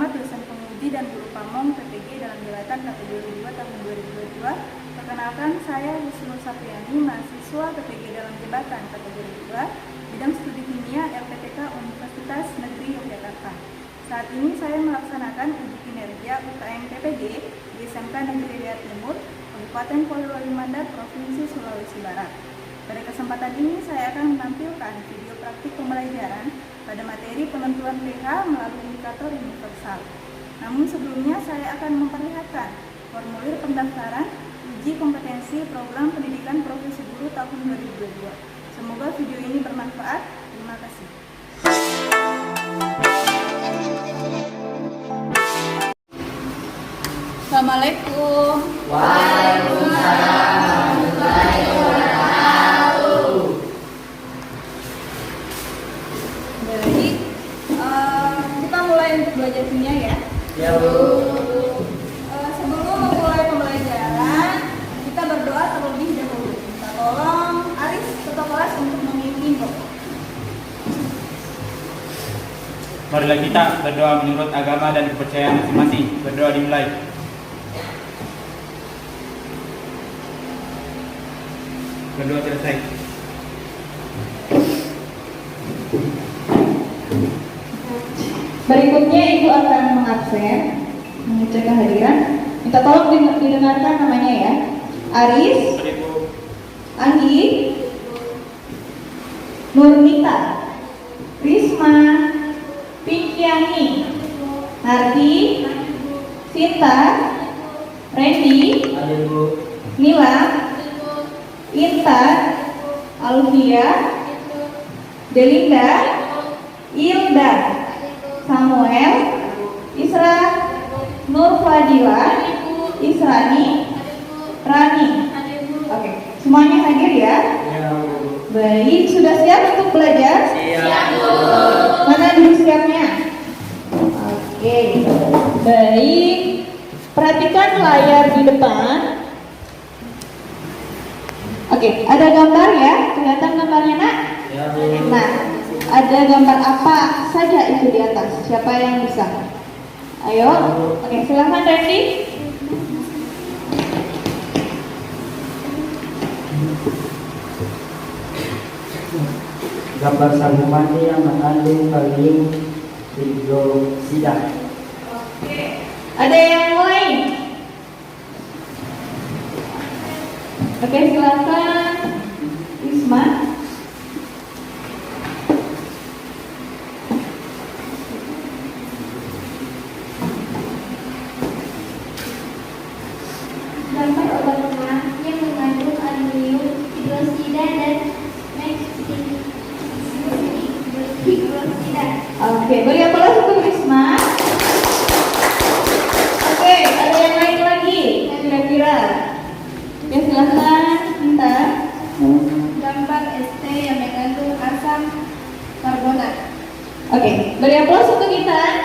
Muhammad, dosen penguji dan guru pamong PPG dalam jabatan kategori 2 tahun 2022. Perkenalkan, saya Husnul Sapriani, mahasiswa PPG dalam jabatan kategori 2, bidang studi kimia LPTK Universitas Negeri Yogyakarta. Saat ini saya melaksanakan uji kinerja UKM PPG di SMK Negeri Riyad Timur, Kabupaten Polewali Mandar, Provinsi Sulawesi Barat. Pada kesempatan ini saya akan menampilkan video praktik pembelajaran pada materi penentuan pH melalui indikator universal. Namun sebelumnya saya akan memperlihatkan formulir pendaftaran uji kompetensi program pendidikan profesi guru tahun 2022. Semoga video ini bermanfaat. Terima kasih. Assalamualaikum. Waalaikumsalam warahmatullahi wabarakatuh. Baik, kita mulai untuk belajar kimia ya. Ya Bu. Sebelum memulai pembelajaran, kita berdoa terlebih dahulu. Kita tolong Aris ketua kelas untuk memimpin doa. Marilah kita berdoa menurut agama dan kepercayaan masing-masing. Berdoa dimulai. Berdoa selesai. Berikutnya Ibu akan mengabsen, mengecek kehadiran. Minta tolong didengarkan namanya ya. Aris, Anggi, Nurnita, Risma, Pinkiani, Nardi, Sinta, Randy, Ada Bu. Nila, Intan, Alvia, Delinda, Ilda, Samuel, Isra, Nur Fadila, Israni, Rani. Oke, semuanya hadir ya. Ya Bu. Baik, sudah siap untuk belajar? Siap Bu. Mana dulu siapnya? Oke, baik. Perhatikan layar di depan. Oke, ada gambar ya? Kelihatan gambarnya nak? Ya Bu. Nah, ada gambar apa saja itu di atas? Siapa yang bisa? Ayo. Oke, silakan Randy. Gambar sabun mandi yang mengandung kalium hidroksida. Oke. Ada yang lain? Oke, silakan Isma. Gambar obat penguat yang mengandung aluminium hidroksida dan hidroksida. Oke, beri aplaus untuk Isma. Oke, ada yang lain lagi kira-kira? Ya, silakan Minta. Gambar ST yang mengandung asam karbonat. Oke, beri aplaus untuk kita.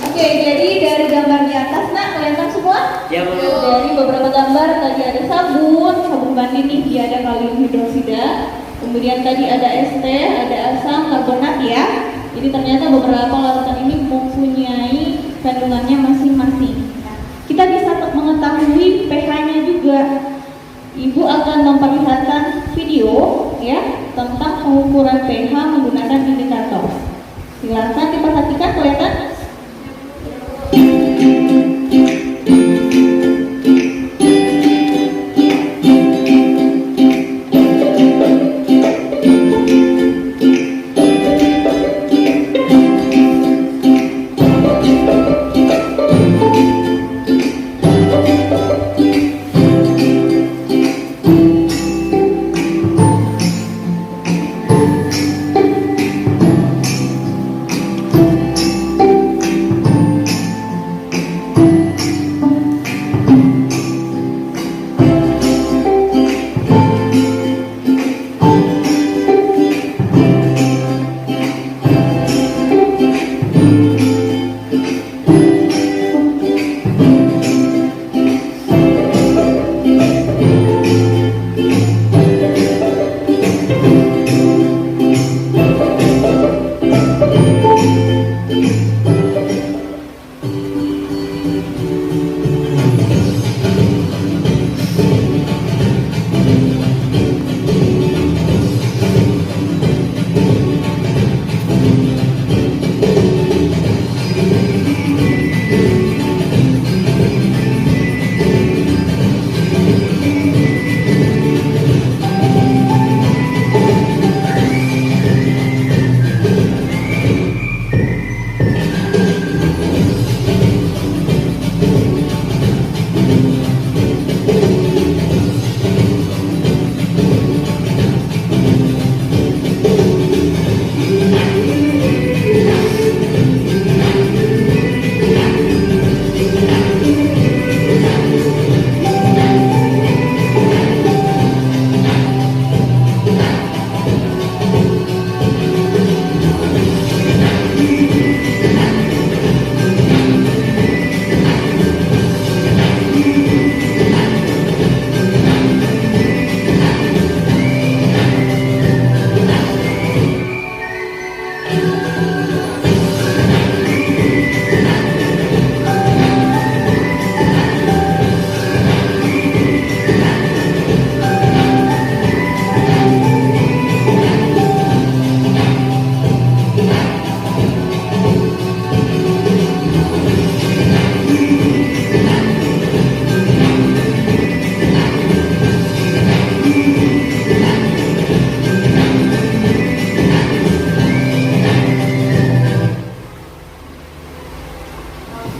Oke, jadi dari gambar di atas nak kelihatan semua? Ya Bu. Dari beberapa gambar tadi ada sabun mandi nih, dia ada kalium hidroksida. Kemudian tadi ada ST, ada asam karbonat ya. Jadi ternyata beberapa larutan ini mempunyai kandungannya masing-masing. Nah, kita bisa mengetahui pH-nya juga. Ibu akan memperlihatkan video ya tentang pengukuran pH menggunakan indikator. Silakan diperhatikan, kelihatan?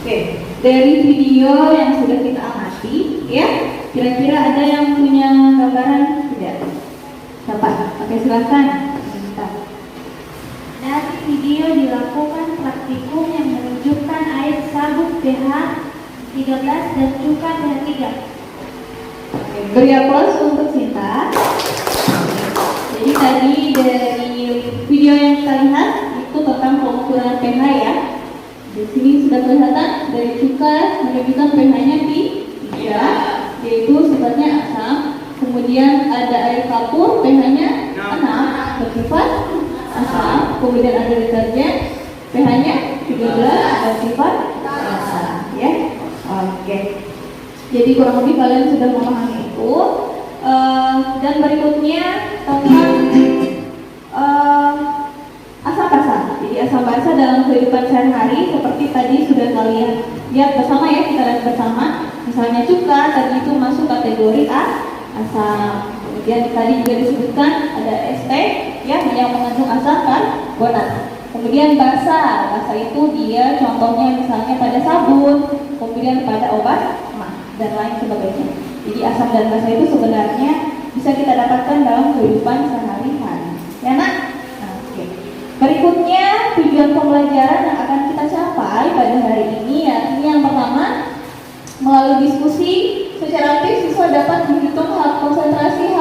Oke, dari video yang sudah kita amati, ya, kira-kira ada yang punya gambaran tidak? Siapa? Oke, silakan. Dari video dilakukan praktikum yang menunjukkan air sabuk pH 13 dan cuka pH 3. Oke, beri aplaus untuk Sinta. Jadi tadi dari video yang kita lihat itu tentang pengukuran pH ya. Di sini sudah kelihatan dari cuka menunjukkan pH-nya di 3, yaitu sifatnya asam. Kemudian ada air kapur, pH-nya 6, bersifat asam. Kemudian ada deterjen, pH-nya 13, bersifat asam. Ya, oke. Jadi kurang lebih kalian sudah memahami itu. Dan berikutnya tentang asam basa. Jadi asam basa dalam kehidupan sehari-hari seperti tadi sudah kalian lihat bersama ya, kita lihat bersama. Misalnya cuka tadi itu masuk kategori asam. Kemudian tadi juga disebutkan ada ST ya yang mengandung asam karbonat. Kemudian basa itu dia contohnya misalnya pada sabun, kemudian pada obat mah dan lain sebagainya. Jadi asam dan basa itu sebenarnya bisa kita dapatkan dalam kehidupan sehari-hari. Ya nak? Oke. Berikutnya tujuan pembelajaran yang akan kita capai pada hari ini yakni yang pertama, melalui diskusi secara aktif siswa dapat menghitung konsentrasi H+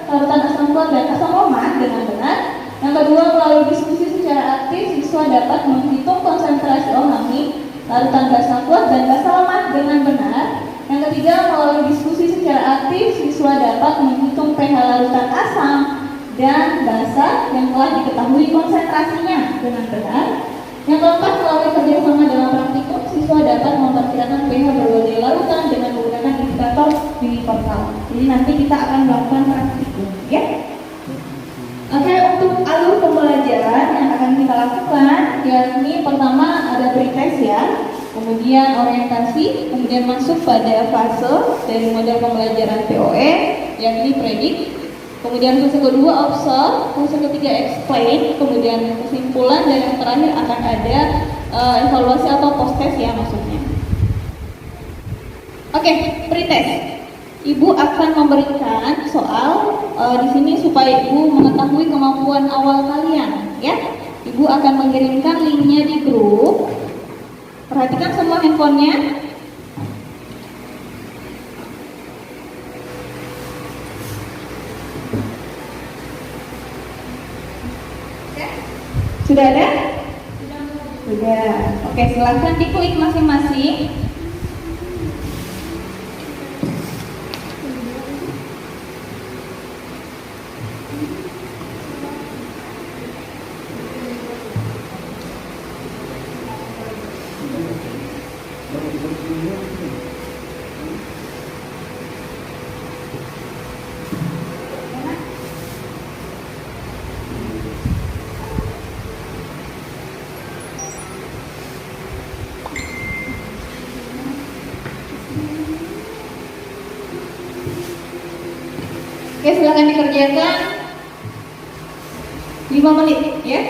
larutan asam kuat dan asam lemak dengan benar. Yang kedua, melalui diskusi secara aktif siswa dapat menghitung konsentrasi OH larutan basa kuat dan basa lemak dengan benar. Yang ketiga, melalui diskusi secara aktif siswa dapat menghitung pH larutan asam dan basa yang telah diketahui konsentrasinya dengan benar. Yang keempat, melalui kerjasama dalam praktikum siswa dapat memperkirakan pH berbagai larutan dengan menggunakan indikator universal. Jadi nanti kita akan melakukan praktikum, ya. Oke, untuk alur pembelajaran yang akan kita lakukan yakni pertama ada pretest ya, kemudian orientasi, kemudian masuk pada fase dari model pembelajaran POE yakni predik, kemudian fase kedua observe, fase ketiga explain, kemudian kesimpulan, dan yang terakhir akan ada evaluasi atau post test ya maksudnya. Oke, pretest. Ibu akan memberikan soal di sini supaya ibu mengetahui kemampuan awal kalian, ya. Ibu akan mengirimkan linknya di grup. Perhatikan semua handphonenya. Sudah ada? Sudah. Oke, silahkan diklik masing-masing. Oke, silakan dikerjakan 5 menit ya.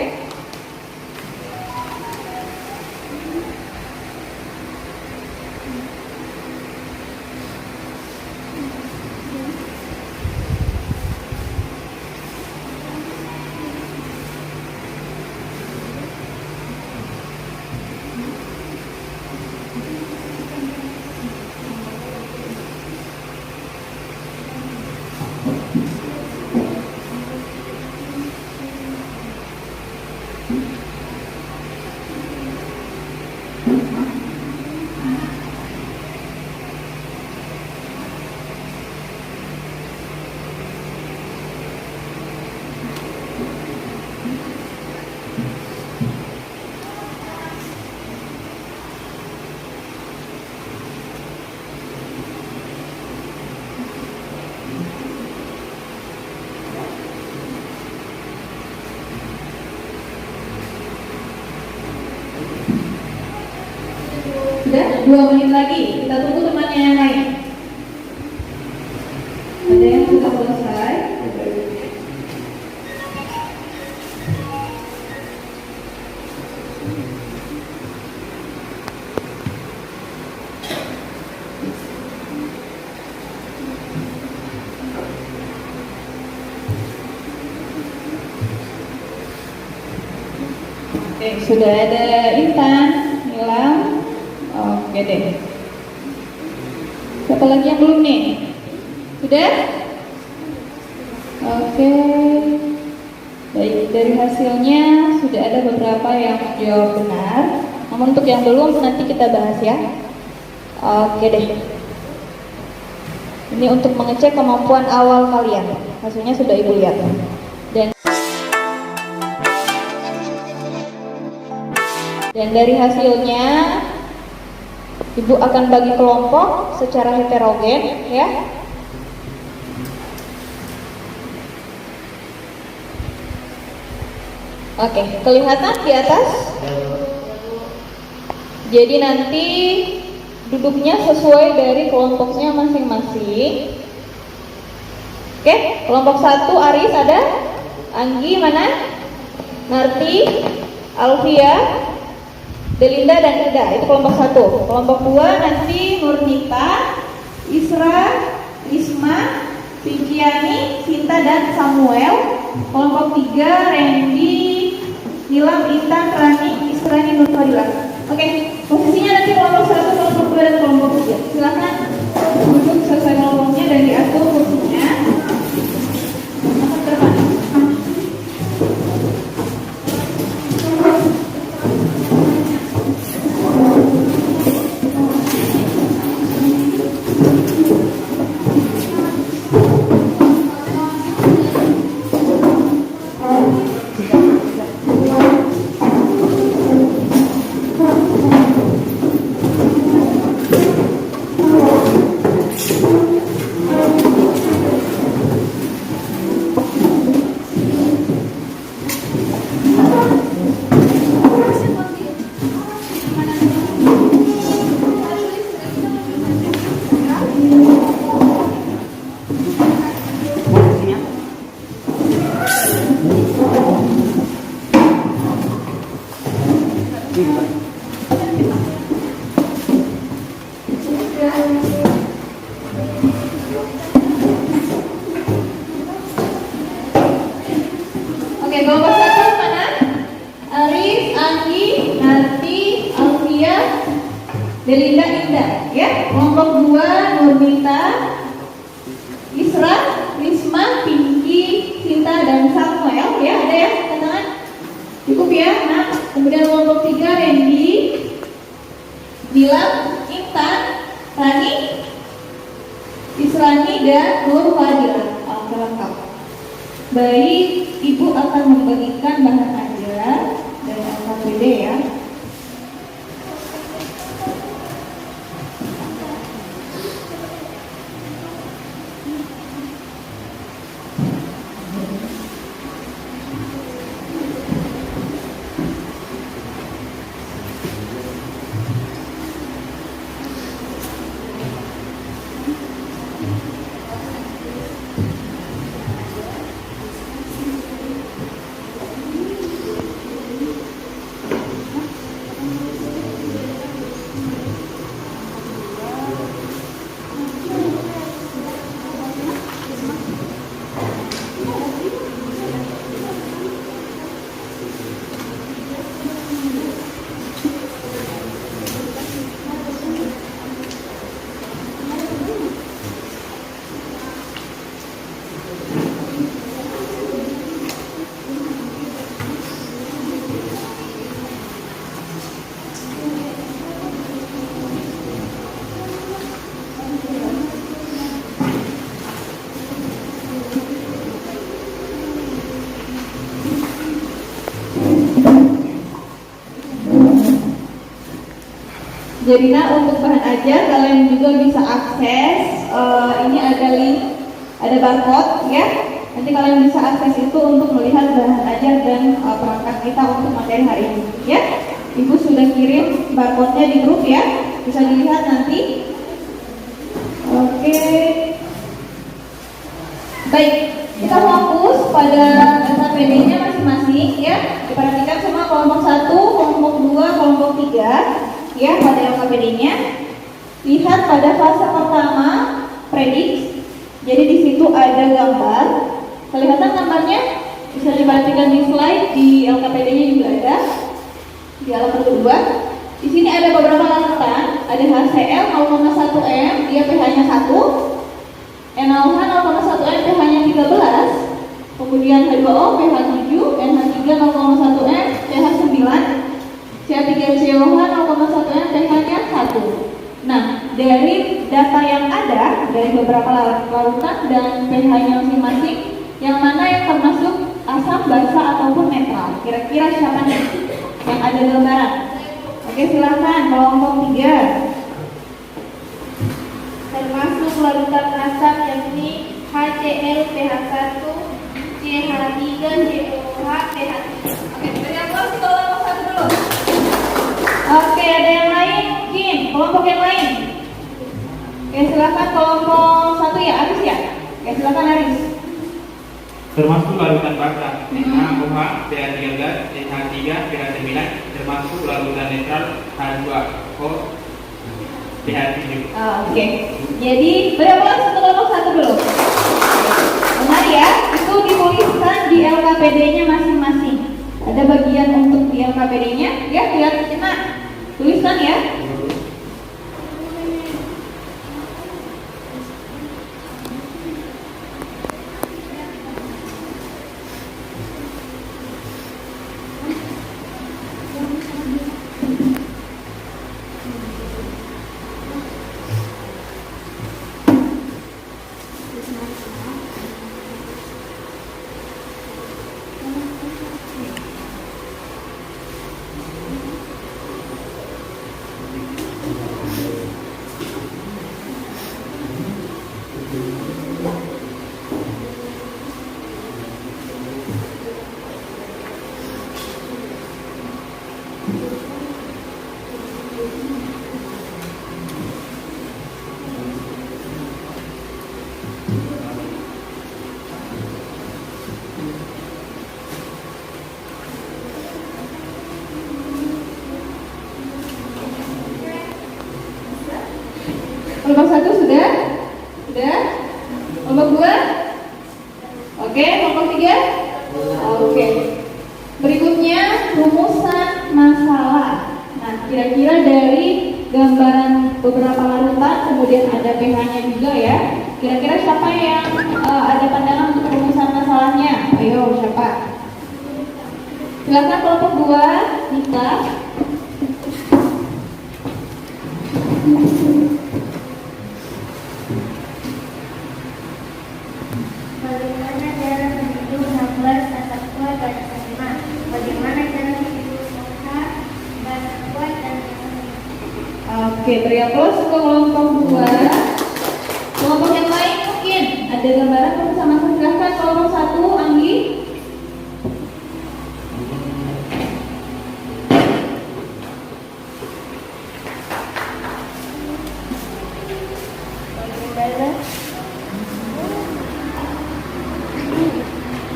Sudah 2 menit lagi, kita tunggu temannya yang lain. Ada yang sudah selesai? Oke, sudah ada Intan, Nilam. Oke deh. Siapa lagi yang belum nih? Sudah? Oke. Baik, dari hasilnya sudah ada beberapa yang menjawab benar. Namun untuk yang belum nanti kita bahas ya. Oke deh. Ini untuk mengecek kemampuan awal kalian. Hasilnya sudah Ibu lihat. Dan dari hasilnya Ibu akan bagi kelompok secara heterogen ya. Oke, kelihatan di atas? Jadi nanti duduknya sesuai dari kelompoknya masing-masing. Oke, kelompok 1 Aris ada? Anggi mana? Narti, Alfia, Delinda dan Ida, itu kelompok 1. Kelompok 2 nanti Nurnita, Isra, Risma, Pinkiani, Sinta dan Samuel. Kelompok 3 Randy, Nilam, Intan, Rani, Israni, Nurfadilah. Oke, posisinya nanti kelompok 1, kelompok 2 dan kelompok 3. Silakan duduk sesuai kelompoknya dan diatur kursinya. Masuk ke depan. Oke, kelompok 1 mana? Aris, Anggi, Narti, Alfia, Delinda, Indah ya. Kelompok 2 Nurnita, Isra, Risma, Pinky, Sinta dan Samuel ya. Ada ya? Tangan cukup ya. Nah, kemudian kelompok 3 Randy, Nilam, Intan, Rani, Israni dan Nurfadilah. Oke, lengkap. Baik, Ibu akan membagikan bahan ajar dan LKPD ya. Jadi untuk bahan ajar kalian juga bisa akses ini ada link, ada barcode ya. Nanti kalian bisa akses itu untuk melihat bahan ajar dan perangkat kita untuk materi hari ini ya. Ibu sudah kirim barcode-nya di grup ya, bisa dilihat nanti. Oke. Baik, kita fokus pada SKPD-nya masing-masing ya. Diperhatikan semua kelompok 1, kelompok 2, kelompok 3 ya pada LKPD-nya. Lihat pada fase pertama prediksi. Jadi di situ ada gambar. Kelihatan gambarnya? Bisa diperhatikan di slide, di LKPD-nya juga ada. Di halaman kedua, di sini ada beberapa larutan. Ada HCl 0,1 m, dia pH-nya 1. NaOH 0,1 m, pH-nya 13. Kemudian H2O pH 7, NH3 0,1 m, pH 9. CH3COH 0,1 m, pH-nya 1. Nah, dari data yang ada dari beberapa larutan dan pH-nya masing-masing, yang mana yang termasuk asam, basa ataupun netral? Kira-kira siapa nih yang ada gambaran? Oke, silahkan kelompok 3. Termasuk larutan asam yakni HCl pH 1, CH3 COH pH 3. Oke, beri aplaus untuk kelompok 1 dulu. Oke, ada yang lain mungkin? Kelompok yang lain? Oke, silahkan kelompok 1 ya, Aris ya? Oke, silahkan Aris. Termasuk larutan basa, NaOH, pH 13, NH3, pH 9, termasuk larutan netral H2O, pH 7. Oke, jadi beri aplaus untuk kelompok 1 dulu. Benar ya, itu dituliskan di LKPD-nya masing-masing. Ada bagian untuk di LKPD-nya, ya lihat kita tuliskan ya. Kelompok 1 sudah? Sudah? Kelompok 2? Oke, kelompok 3? Oke. Berikutnya rumusan masalah. Nah, kira-kira dari gambaran beberapa larutan, kemudian ada pH-nya juga ya. Kira-kira siapa yang ada pandangan untuk rumusan masalahnya? Ayo, siapa? Silakan kelompok 2, Nita. Bagaimana cara menghitung H+ asam kuat dan asam lemak? Bagaimana cara menghitung OH, asam kuat dan asam lemak? Oke, beri aplaus untuk kelompok 2. Kelompok yang lain mungkin ada gambaran bersama. Silahkan kelompok 1, Anggi.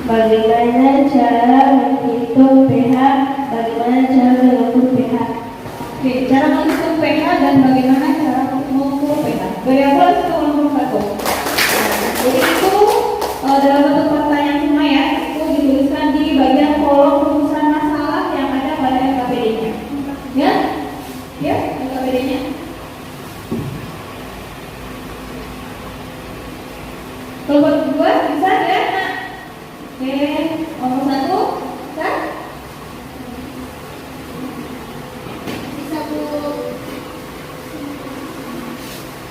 Bagaimana cara menghitung pH? Bagaimana cara mengukur pH? Oke, cara menghitung pH dan bagaimana cara mengukur pH. Beri aplaus untuk kelompok 1. Jadi itu dalam bentuk pertanyaan semua ya, itu dituliskan di bagian kolom rumusan masalah yang ada pada LKPD-nya. Ya? Ya, LKPD-nya. Kelompok 2 bisa ya, Nak? Oke, kelompok 1 bisa? Bisa, Bu.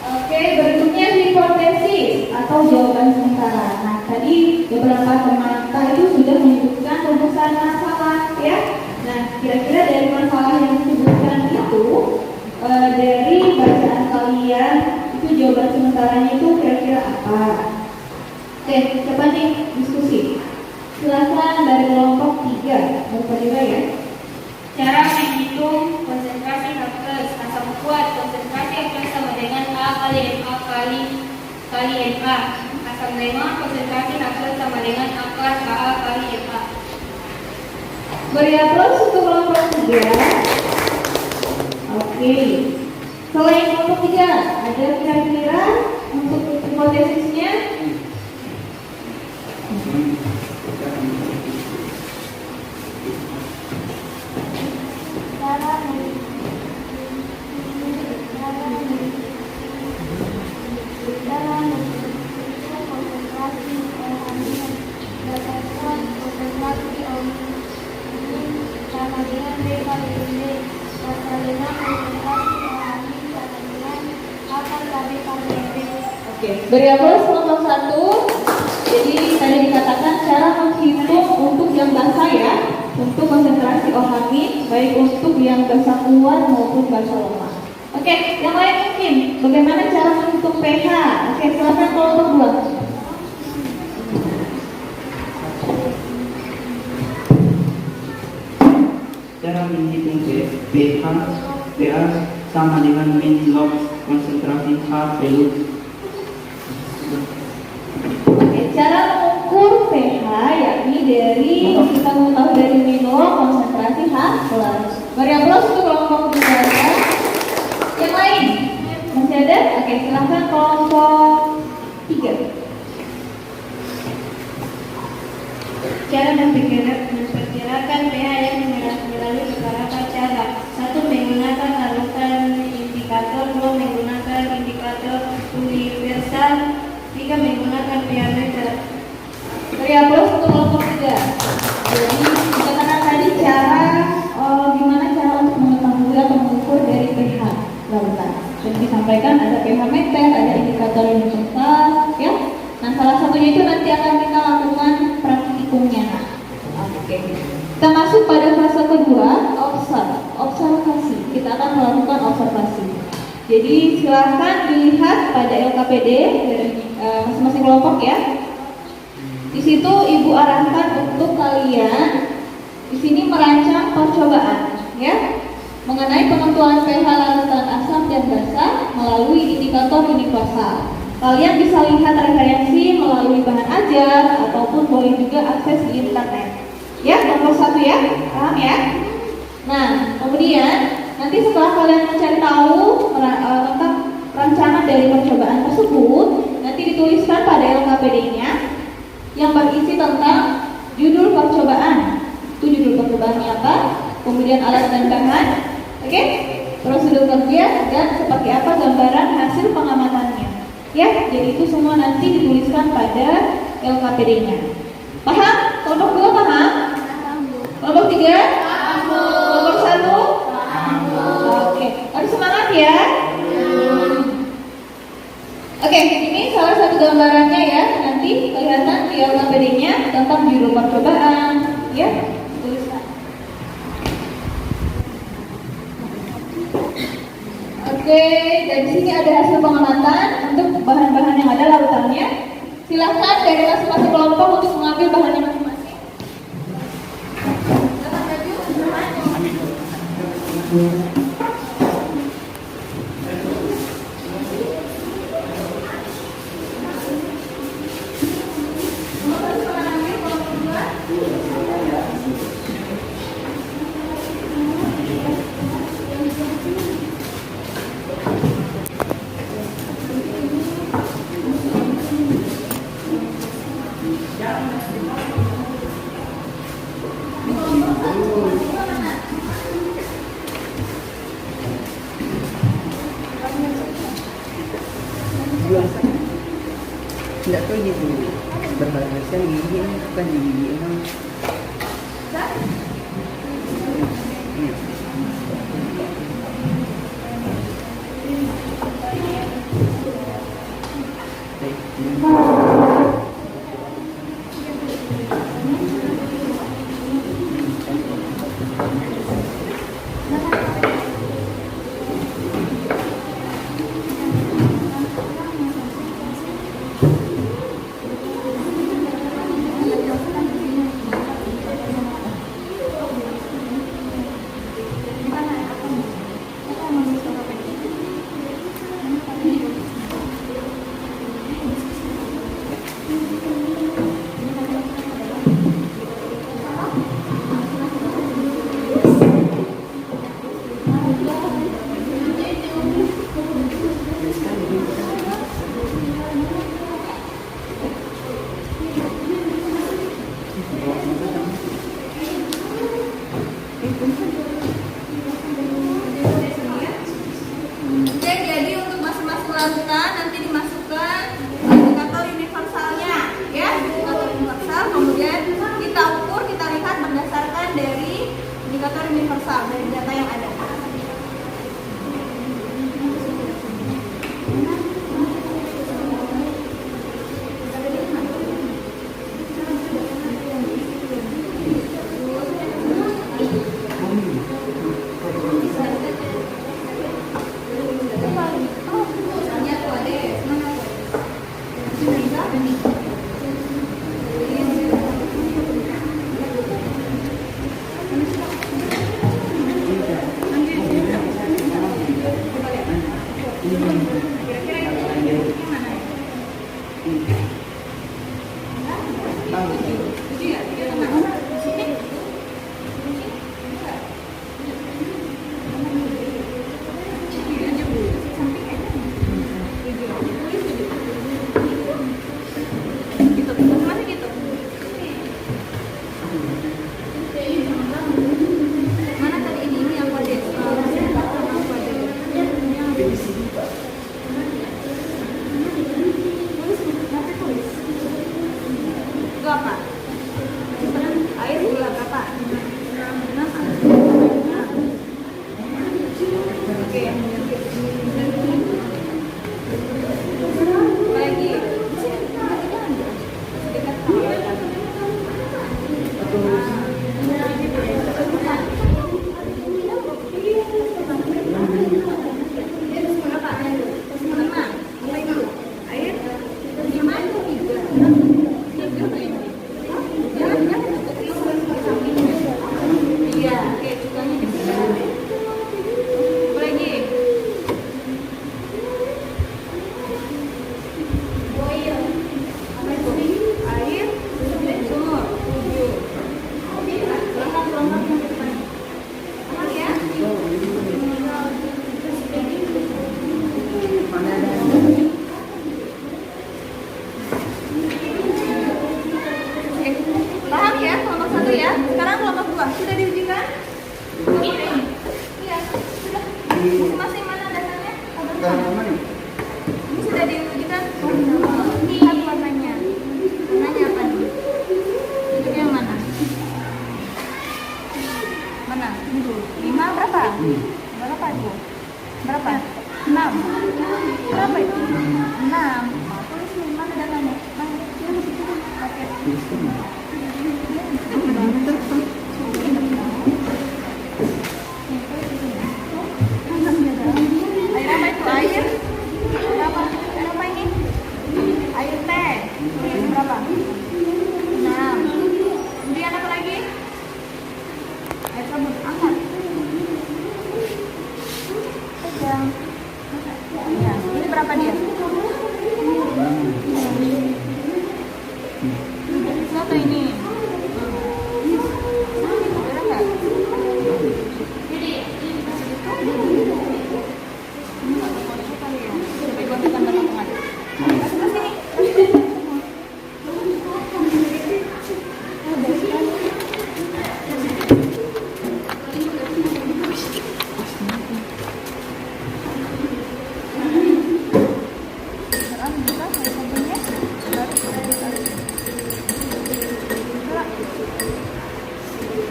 Oke, berikutnya hipotesis atau jawaban sementara. Nah, tadi beberapa teman kita itu sudah menyebutkan rumusan masalah ya. Nah, kira-kira dari masalah yang disebutkan itu dari bacaan kalian itu jawaban sementaranya itu kira-kira apa? Oke, coba nih diskusi. Silakan dari kelompok 3, Bapak juga ya. Cara menghitung konsentrasi H+ asam kuat. Konsentrasi H+ sama dengan A kali Ma kali Na. Asam lemak konsentrasi H+ sama dengan akar Ka kali Ma. Beri aplaus untuk kelompok 3. Oke. Selain kelompok 3, ada kira-kira untuk hipotesisnya? Oke, beri aplaus kelompok 1. Jadi tadi dikatakan cara menghitung untuk yang bahasa ya, untuk konsentrasi OHAMI, baik untuk yang bahasa kuat maupun bahasa lemah. Oke, yang lain mungkin bagaimana cara menghitung pH? Oke, silakan kelompok 2. Cara menghitung pH sama dengan min log konsentrasi H pelus. Oke, cara mengukur pH yakni dari kita mengetahui dari min log konsentrasi H plus. Beri aplaus untuk kelompok 2. Yang lain masih ada? Oke, silahkan kelompok 3. Cara memperkirakan pH yang melalui beberapa cara. 1. Menggunakan larutan indikator. 2. Menggunakan indikator universal. 3. Menggunakan pH meter. Beri aplaus untuk kelompok 3. Jadi dikatakan tadi cara gimana cara untuk mengetahui atau mengukur dari pH lautan. Jadi disampaikan ada pH meter, ada indikator universal, ya. Nah, salah satunya itu nanti akan kita lakukan praktikumnya. Oke. Kita masuk pada fase kedua, observasi. Kita akan melakukan observasi. Jadi silahkan dilihat pada LKPD dari masing-masing kelompok ya. Di situ Ibu arahkan untuk kalian di sini merancang percobaan, ya, mengenai penentuan pH larutan asam dan basa melalui indikator universal. Kalian bisa lihat referensi melalui bahan ajar ataupun boleh juga akses di internet. Ya, nomor 1 ya, paham ya? Nah, kemudian nanti setelah kalian mencari tahu tentang rancangan dari percobaan tersebut, nanti dituliskan pada LKPD-nya yang berisi tentang judul percobaan. Itu judul percobaannya apa? Kemudian alat dan bahan, oke? Prosedur kerja dan seperti apa gambaran hasil pengamatannya. Ya, jadi itu semua nanti dituliskan pada LKPD-nya. Paham? Kelompok 2 paham? Kelompok 3? Kelompok 1? Oke, harus semangat ya. Oke, ini salah satu gambarannya ya. Nanti kelihatan di LKPD-nya tentang judul percobaan, ya. Tuliskan. Oke, dan di sini ada hasil pengamatan untuk bahan-bahan yang ada larutannya. Silahkan dari masing-masing kelompok untuk mengambil bahannya masing-masing. Tidak tahu gitu berbahasan gigi bukan gigi emang. larutan nanti dimasukkan indikator universalnya, ya, indikator universal. Kemudian kita ukur, kita lihat berdasarkan dari indikator universal dari data yang ada. Itu apa? Air gula berapa? 6. Oke. Lagi. Dekat paham ya kelompok 1 ya? Sekarang kelompok 2 sudah diujikan? Iya, sudah. Masing-masing mana dasarnya? Ini sudah diujikan? Lihat warnanya. Warnanya apa nih? Ini yang mana? Mana? 5 berapa? Berapa itu? Berapa? 6. Berapa itu? 6. Tulis nih, mana datanya? Mana? Oke. Air apa itu? Air? Berapa? Air apa ini? Air teh. Berapa? 6. Kemudian apa lagi? Air sabun hangat. Pegang. Ya, ini berapa dia? Apa ini? Ada nggak? Ini nggak terpotong kali ya? Coba gue tambah tambahan. Masuk ke sini.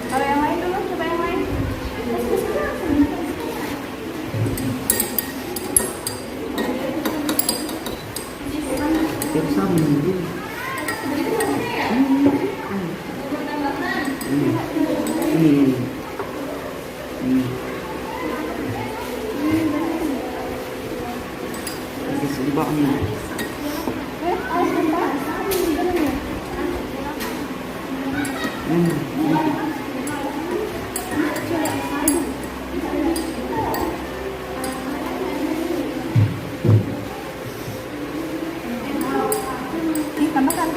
Kalau yang lain dulu, coba yang lain. Nih, tambahkan.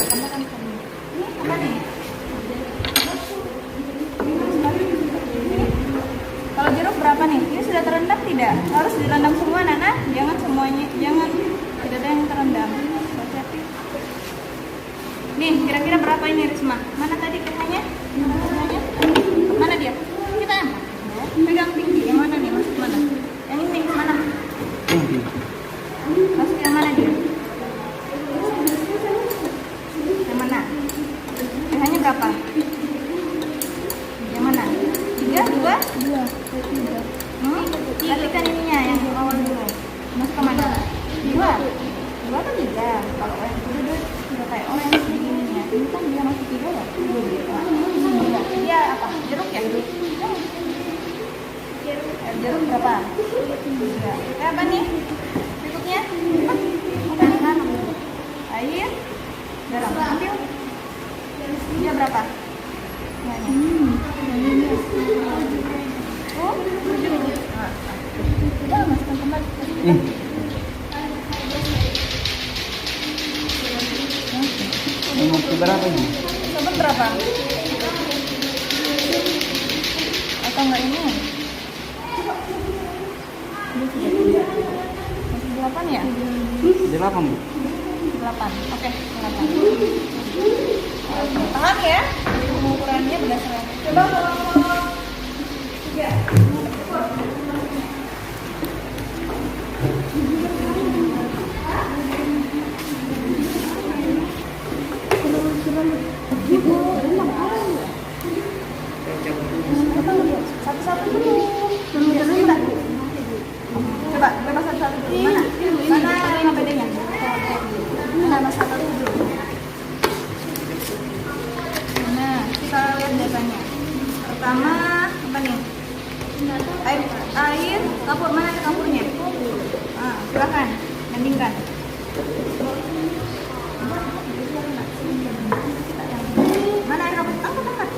Tambahkan. Ini apa nih? Kalau jeruk berapa nih? Ini sudah terendam tidak? Harus direndam semua, Nana. Jangan semuanya, jangan tidak ada yang terendam. Hati-hati. Nih, kira-kira berapa ini Risma? Mana tadi katanya? Mana dia? Kita yang pegang tinggi. Yang mana nih? Masuk mana? Yang ini mana? Masuk yang mana dia? Yang mana? pH-nya berapa? Yang mana? 3, 2? Perhatikan ininya yang awal dulu. Masuk ke mana? 2 atau 3? Kalau orange itu udah kayak orange begininya. Ini kan dia masuk 3 ya? Dia apa? Jeruk ya? Jeruk berapa? 3. Apa nih? Berikutnya? Makan air, garam. Ambil. Dia berapa? Oh, 7. Udah, masukkan kembali. Berapa ini? Sabun berapa? Atau enggak ini? Masih 8 ya? 8, Bu. 8. Oke, 8. Paham ya? Pengukurannya berdasarkan. Coba kalau 3. Kapur, mana ada kapurnya? Silakan, bandingkan. Mana air kapur? Angkat.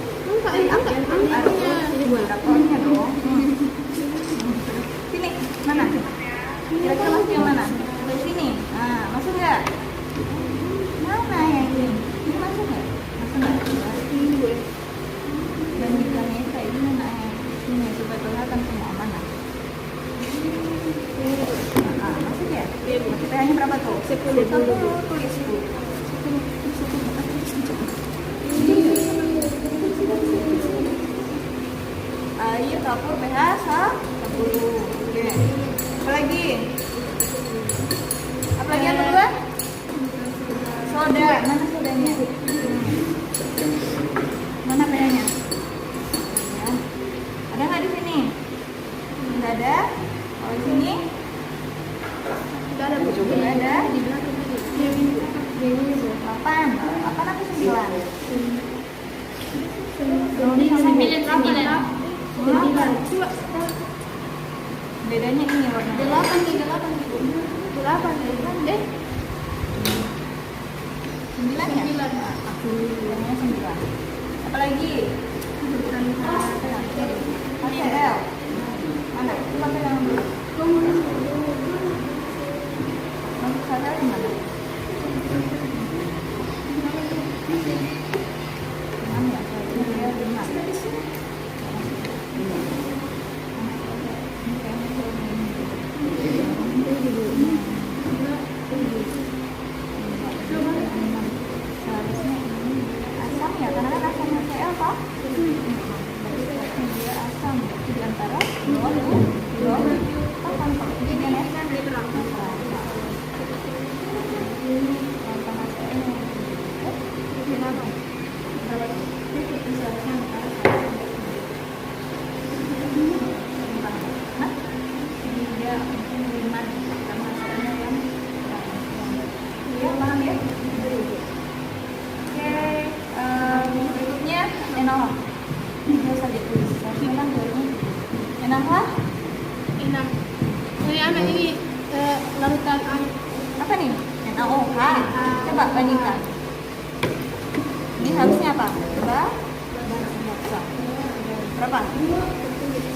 Ini buat kapurnya dong. Sini, mana? Kira-kira masuk yang mana? Di sini. Masuk nggak? Mana yang ini? Ini masuk nggak? Masuk nggak? Bandingkannya kayak ini mana yang ini supaya kelihatan semua mana? Masuk ya? Masuk pH-nya berapa tuh? 10. Tulis 10. Air kapur pH 10. Oke. Apalagi yang kedua? Soda. Mana sodanya? Mana pH-nya? Ada nggak di sini? Nggak ada. Kalau di sini? Nggak ada. Nggak ada. Di belakang tadi. 8. 8 atau 9? 9 berapa ya? 9. Bedanya ini warna 8 deh. 9 ya? 9. Aku bilangnya 9. Apalagi? HCl. Mana? Coba pegang dulu. Masuk HCl di mana? 6 ya? Saya 5. Seharusnya ini asam ya, karena kan asam HCl Pak. Dia asam di antara 8 Pak. Jadi dia kan dia berlaku. Berikutnya enol. Ini saja tulis. Memang dari enam apa? 6. Ini anak ini larutan air. Apa nih? NaOH. Coba bandingkan. Ini harusnya apa? Coba. Berapa? 10?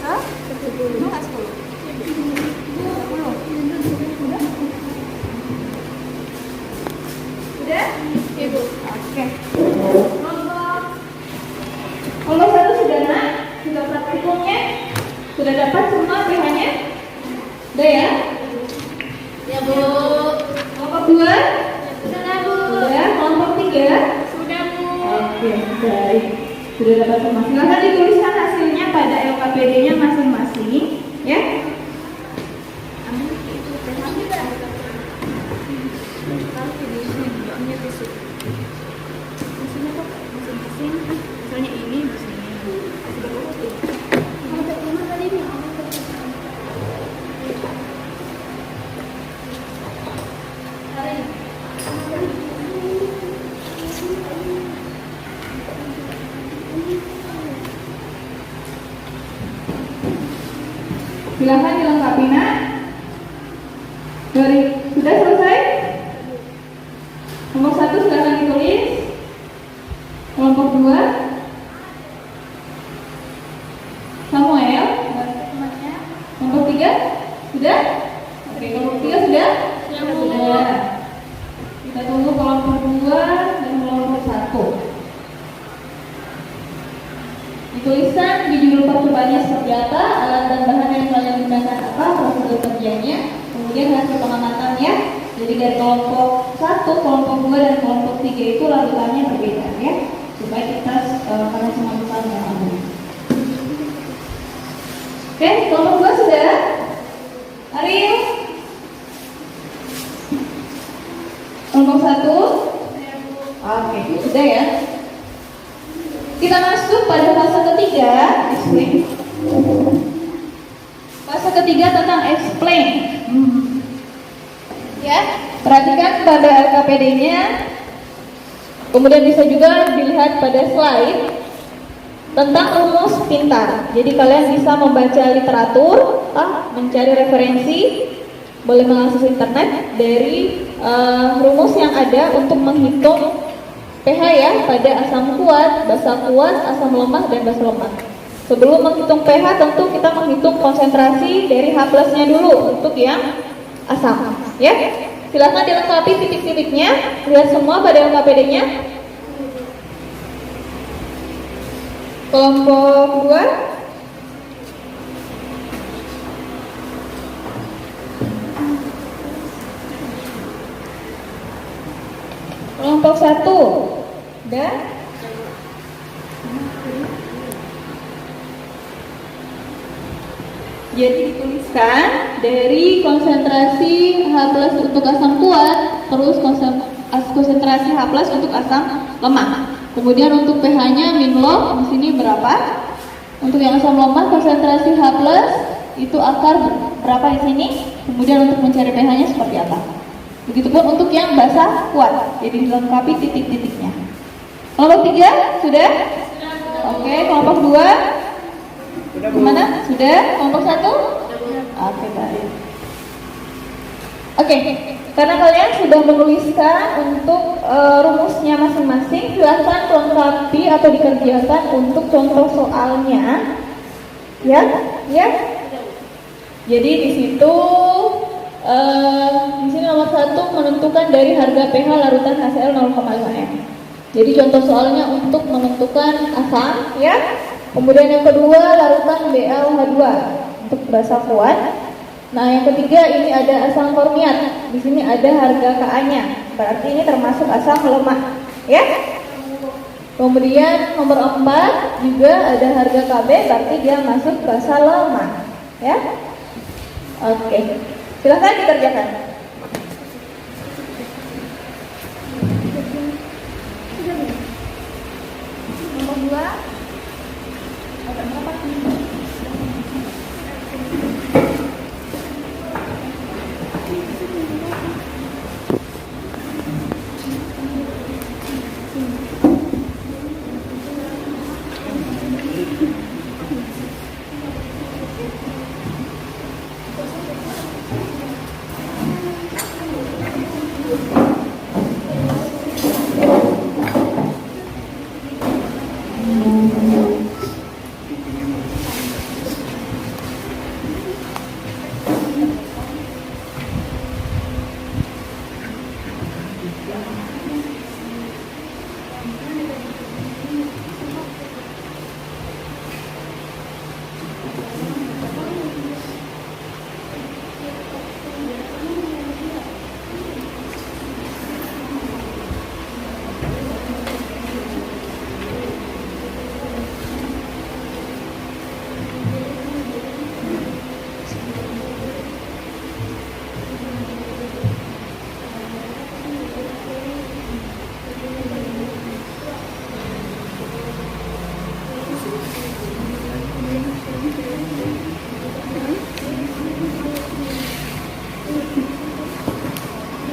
Enggak 10. 10. Udah? Ibu. Oke. Kelompok 1 sudah nak? Sudah praktikumnya? Sudah dapat semua pH-nya? Udah ya? Ya Bu. Kelompok 2? Sudah Bu. Sudah. Kelompok 3? Sudah Bu. Oke, baik. Sudah dapat semua. Silahkan dituliskan hasilnya pada LKPD-nya masing-masing, ya. Misalnya ini Silahkan dilengkapi nak. Sudah selesai? Nomor 1 silahkan ditulis. Kelompok 2 Samuel. Kelompok 3 sudah? Oke, kelompok 3 sudah? Sudah. Kita tunggu kelompok 2 dan kelompok 1. Dituliskan di judul percobaannya seperti apa, alat dan bahan yang kalian gunakan apa, prosedur kerjanya, kemudian hasil pengamatannya. Jadi dari kelompok 1, kelompok 2 dan kelompok 3 itu larutannya berbeda ya, supaya kita karena semua besar yang ada. Oke, kelompok 2 sudah? Ariel? Kelompok 1? Oke, sudah ya. Kita masuk pada fase ketiga, explain. Fase ketiga tentang explain. Ya, perhatikan pada LKPD-nya. Kemudian bisa juga dilihat pada slide. tentang rumus pintar. Jadi kalian bisa membaca literatur, mencari referensi, boleh mengakses internet dari rumus yang ada untuk menghitung pH ya pada asam kuat, basa kuat, asam lemah, dan basa lemah. Sebelum menghitung pH tentu kita menghitung konsentrasi dari H+-nya dulu untuk yang asam, ya. Silahkan dilengkapi titik-titiknya, lihat semua pada LKPD-nya. Kelompok 2. Kelompok 1. Udah? Jadi dituliskan dari konsentrasi H+ untuk asam kuat, terus konsentrasi H+ untuk asam lemah. Kemudian untuk pH-nya min log di sini berapa? Untuk yang asam lemah konsentrasi H+ itu akar berapa di sini? Kemudian untuk mencari pH-nya seperti apa? Begitupun untuk yang basa kuat. Jadi dilengkapi titik-titiknya. Kelompok 3 sudah? Oke, kelompok 2 gimana? Sudah? Kelompok 1? Oke, baik. Oke, karena kalian sudah menuliskan untuk rumusnya masing-masing, silahkan lengkapi atau dikerjakan untuk contoh soalnya, ya. Jadi di situ, di sini nomor 1 menentukan dari harga pH larutan HCl 0,5 m. Jadi contoh soalnya untuk menentukan asam, ya. Kemudian yang kedua larutan BaOH2 untuk basa kuat. Nah, yang ketiga ini ada asam formiat. Di sini ada harga Ka-nya. Berarti ini termasuk asam lemah, ya. Kemudian nomor 4 juga ada harga Kb, berarti dia masuk basa lemah, ya. Oke. Silakan dikerjakan. Nomor 2.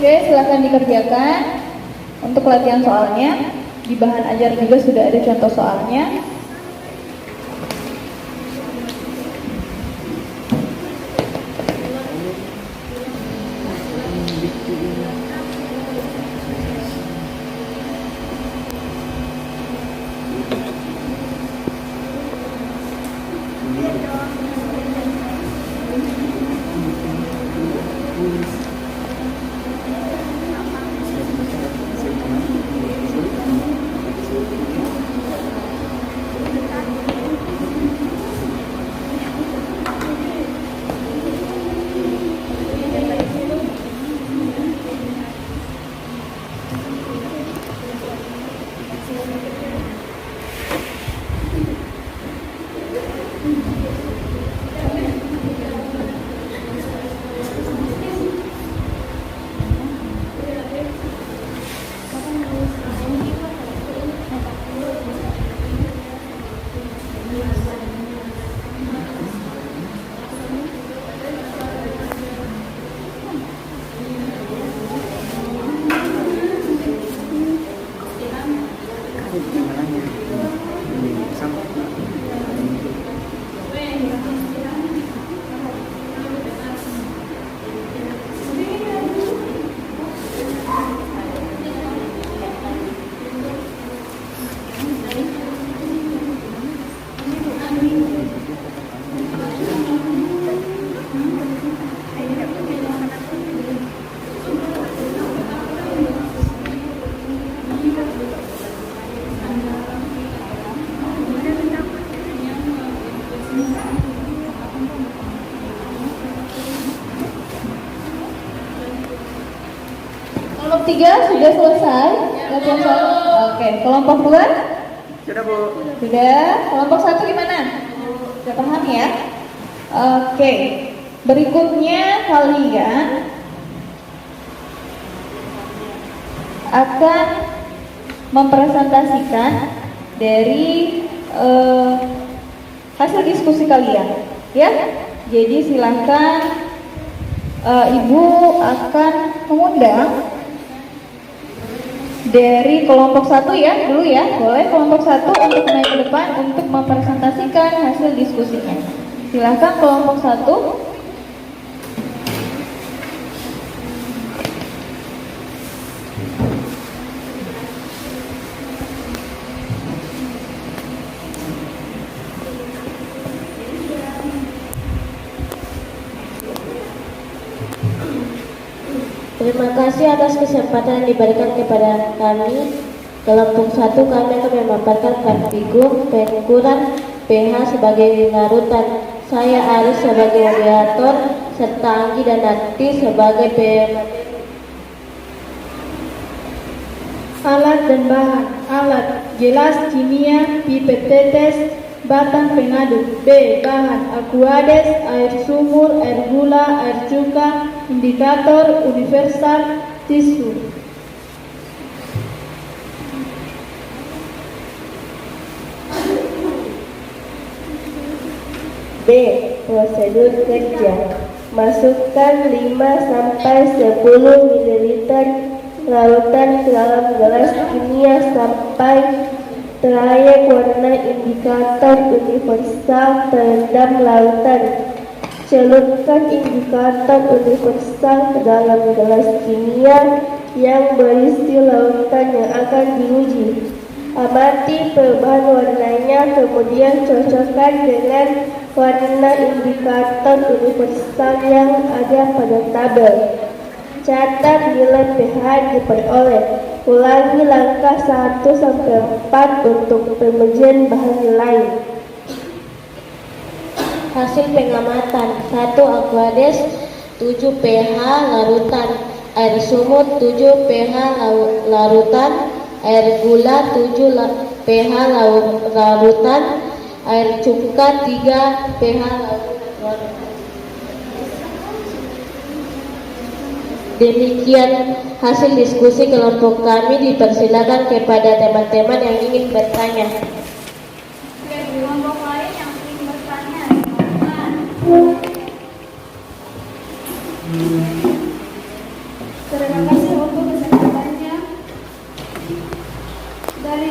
Oke, silakan dikerjakan. Untuk latihan soalnya, di bahan ajar juga sudah ada contoh soalnya. Kelompok 3 sudah selesai? Kelompok 1? Oke, kelompok 2? Sudah, Bu. Sudah. Kelompok 1 gimana? Sudah paham ya? Oke. Berikutnya kalian akan mempresentasikan dari hasil diskusi kalian, ya. Jadi silakan Ibu akan mengundang dari kelompok 1 ya, dulu ya. Boleh kelompok 1 untuk naik ke depan untuk mempresentasikan hasil diskusinya. Silakan kelompok 1. Terima kasih atas kesempatan yang diberikan kepada kami. Kelompok 1 kami akan memaparkan figur pengukuran pH sebagai larutan. Saya Aris sebagai moderator serta Anggi dan Nati sebagai Alat dan bahan. Alat: gelas kimia, pipet tetes, batang pengaduk. B. Bahan: aquades, air sumur, air gula, air cuka, indikator, universal, tisu. B. Prosedur kerja: masukkan 5-10 ml larutan ke dalam gelas kimia sampai trayek warna indikator universal terendam larutan. Celupkan indikator universal ke dalam gelas kimia yang berisi lautan yang akan diuji. Amati perubahan warnanya, kemudian cocokkan dengan warna indikator universal yang ada pada tabel. Catat nilai pH diperoleh. Ulangi langkah 1-4 untuk pengujian bahan lain. Hasil pengamatan: 1. Aquades 7 pH larutan, air sumur 7 pH larutan, air gula 7 pH larutan, air cuka 3 pH larutan. Demikian hasil diskusi kelompok kami. Dipersilakan kepada teman-teman yang ingin bertanya. Kelompok lain yang ingin bertanya, Terima kasih untuk kesempatannya. Dari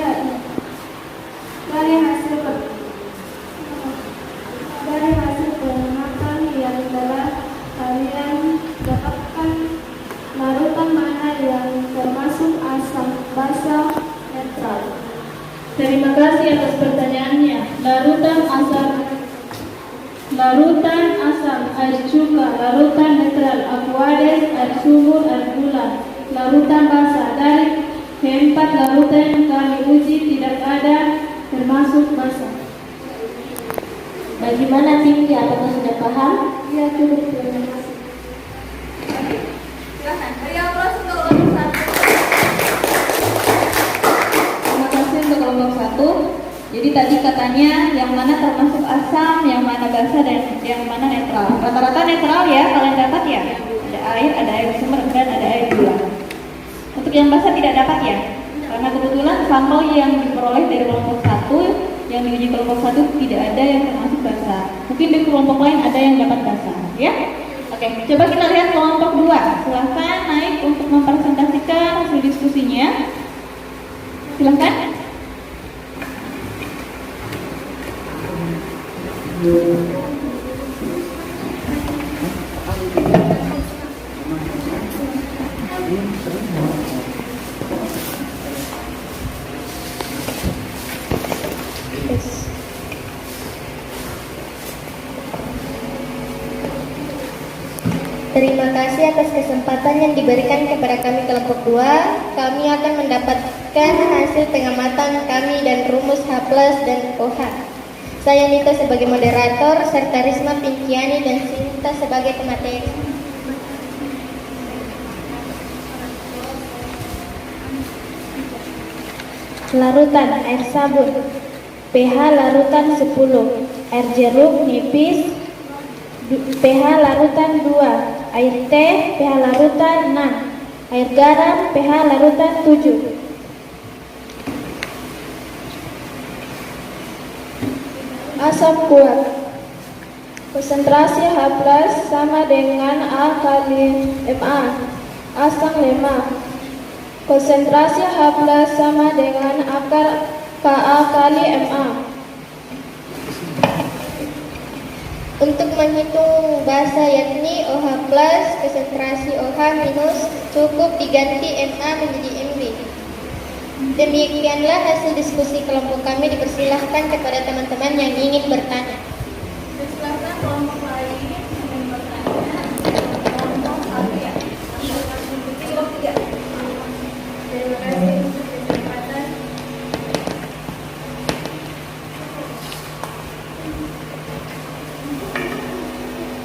hasil pengamatan yang telah kalian dapatkan, larutan mana yang termasuk asam basa netral? Terima kasih atas pertanyaannya. Larutan asam, air cuka, larutan netral, aquades, air sumur, air gula, larutan basa. Dari keempat larutan yang kami uji tidak ada termasuk basa. Bagaimana Tinggi? Apakah sudah paham? Ya, cukup. Terima kasih. silakan. Beri aplaus untuk kelompok 1. Terima kasih untuk kelompok 1. Jadi tadi katanya yang mana termasuk asam, yang mana basa, dan yang mana netral. Rata-rata netral ya, kalian dapat ya. Ada air sumur, dan ada air gula. Untuk yang basa tidak dapat ya, karena kebetulan sampel yang diperoleh dari kelompok 1, yang diuji kelompok 1 tidak ada yang termasuk basa. Mungkin di kelompok lain ada yang dapat basa, ya. Oke, coba kita lihat kelompok 2. Silahkan naik untuk mempresentasikan hasil diskusinya. Silahkan. Terima kasih atas kesempatan yang diberikan kepada kami kelompok 2. Kami akan mendapatkan hasil pengamatan kami dan rumus H+ dan OH. Saya Nita sebagai moderator, serta Risma Pinkiani dan Sinta sebagai pemateri. larutan air sabun, pH larutan 10, air jeruk nipis, pH larutan 2, air teh pH larutan 6, air garam pH larutan 7. Asam kuat. Konsentrasi H+ sama dengan A kali Ma. Asam lemak. Konsentrasi H+ sama dengan akar Ka kali Ma. Untuk menghitung basa yakni OH+, konsentrasi OH minus cukup diganti Ma menjadi Mb. Demikianlah hasil diskusi kelompok kami. Dipersilahkan kepada teman-teman yang ingin bertanya. Silakan kelompok lain yang ingin bertanya. Kelompok 1 ya. Kelompok 3. Terima kasih untuk kesempatan.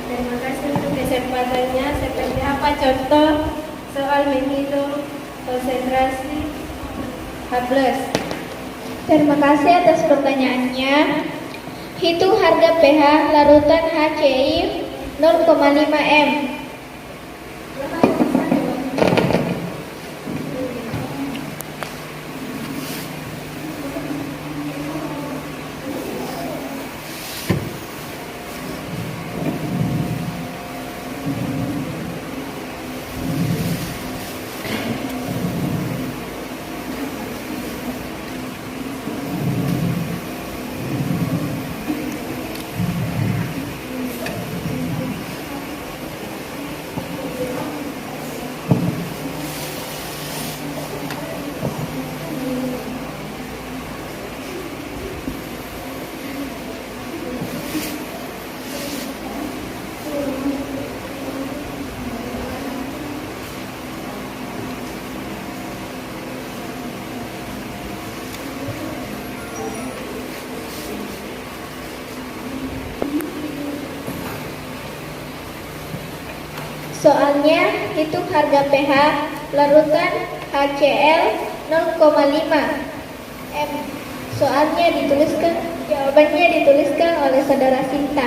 Terima kasih untuk kesempatannya. Seperti apa contoh soal menghitung konsentrasi H+. Terima kasih atas pertanyaannya. Hitung harga pH larutan HCl 0,5 m. Soalnya hitung harga pH larutan HCl 0,5 m. Jawabannya dituliskan oleh saudara Sinta.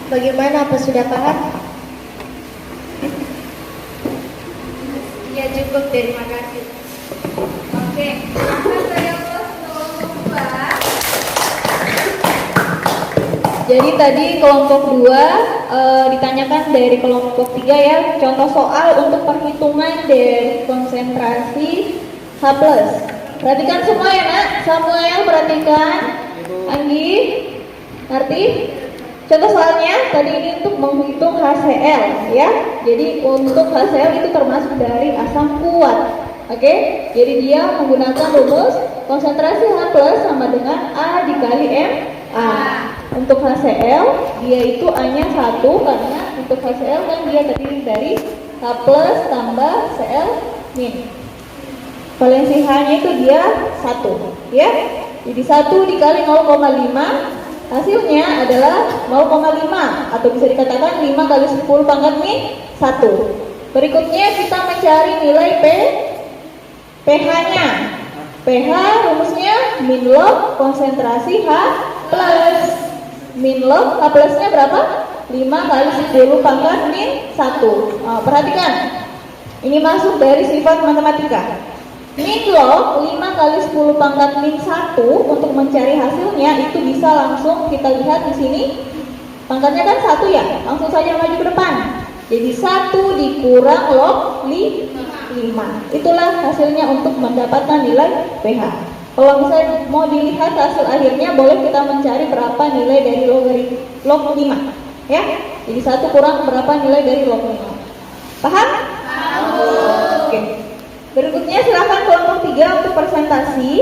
Bagaimana, apa sudah paham? Ya cukup, terima kasih. Oke, silakan saya kelas kelompok 2. Jadi tadi kelompok 2 ditanyakan dari kelompok 3 ya, contoh soal untuk perhitungan dari konsentrasi H+. Perhatikan semua ya nak, Samuel perhatikan, Anggi, ngerti? Contoh soalnya tadi ini untuk menghitung HCl ya. Jadi untuk HCl itu termasuk dari asam kuat. Oke? Jadi dia menggunakan rumus konsentrasi H+ sama dengan A dikali Ma. Untuk HCl dia itu A-nya 1 karena untuk HCl kan dia terdiri dari H+ tambah Cl-. Valensi H-nya itu dia 1 ya. Jadi 1 dikali 0,5 hasilnya adalah 0,5 atau bisa dikatakan 5 kali 10 pangkat min 1. Berikutnya kita mencari nilai pH-nya. pH rumusnya min log konsentrasi H+. Min log H plusnya berapa? 5 kali 10 pangkat min 1. Perhatikan, ini masuk dari sifat matematika. Min log 5 kali 10 pangkat min 1 untuk mencari hasilnya itu bisa langsung kita lihat di sini. Pangkatnya kan 1 ya, langsung saja maju ke depan. Jadi 1 dikurang log 5. Itulah hasilnya untuk mendapatkan nilai pH. Kalau misalnya mau dilihat hasil akhirnya, boleh kita mencari berapa nilai dari log 5 ya. Jadi 1 kurang berapa nilai dari log 5. Paham? Oke. Berikutnya silakan kelompok 3 untuk presentasi.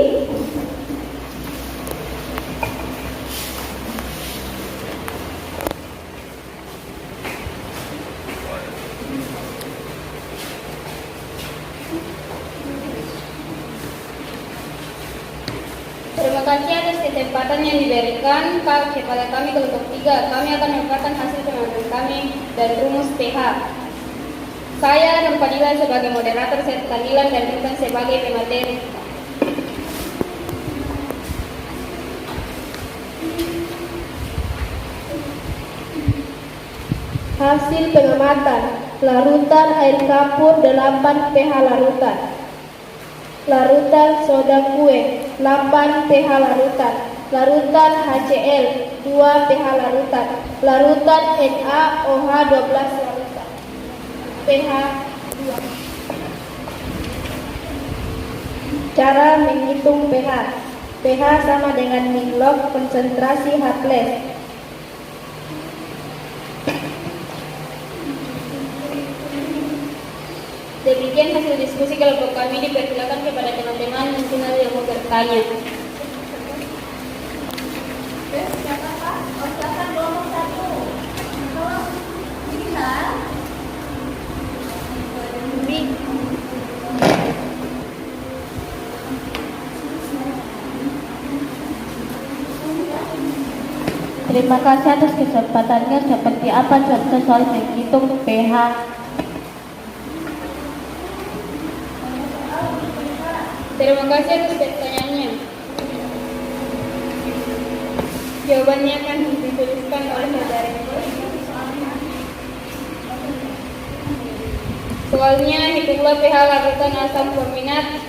kasih atas kesempatan yang diberikan kepada kami kelompok 3. Kami akan memaparkan hasil pengamatan kami dan rumus PH. Saya dan Fadila sebagai moderator, serta Dilan dan Intan sebagai pemateri. Hasil pengamatan: larutan air kapur 8 pH larutan. Larutan soda kue 8 pH larutan. Larutan HCl 2 pH larutan. Larutan NaOH 12 larutan. pH 2. Cara menghitung pH. pH sama dengan min log konsentrasi H+. Demikian hasil diskusi kelompok kami, dipersilakan kepada teman-teman mungkin ada yang mau bertanya. Siapa Pak? Oh, silakan kelompok 1. Tolong dilihat. Terima kasih atas kesempatannya. Seperti apa contoh soal menghitung pH? Terima kasih atas pertanyaannya. Jawabannya akan dituliskan oleh saudara. Soalnya hitunglah pH larutan asam forminat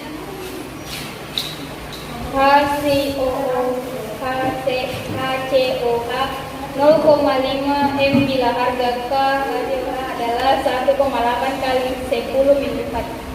HCOH 0,5 m bila harga K adalah 1,8 kali 10 min 4.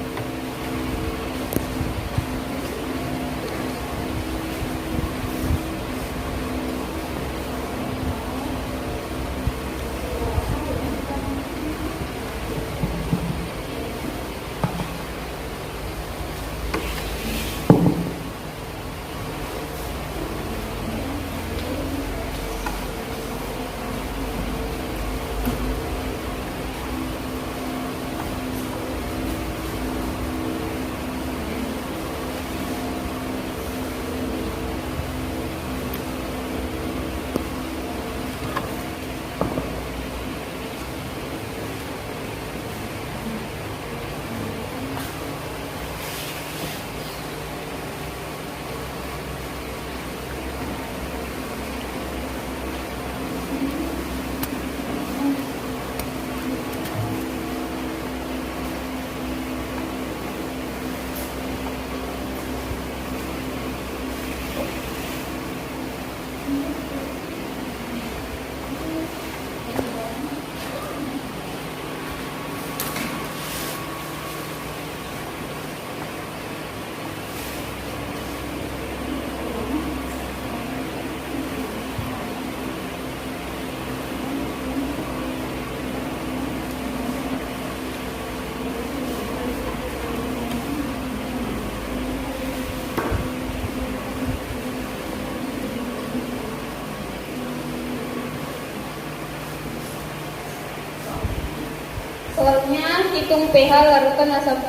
Soalnya hitung pH larutan asam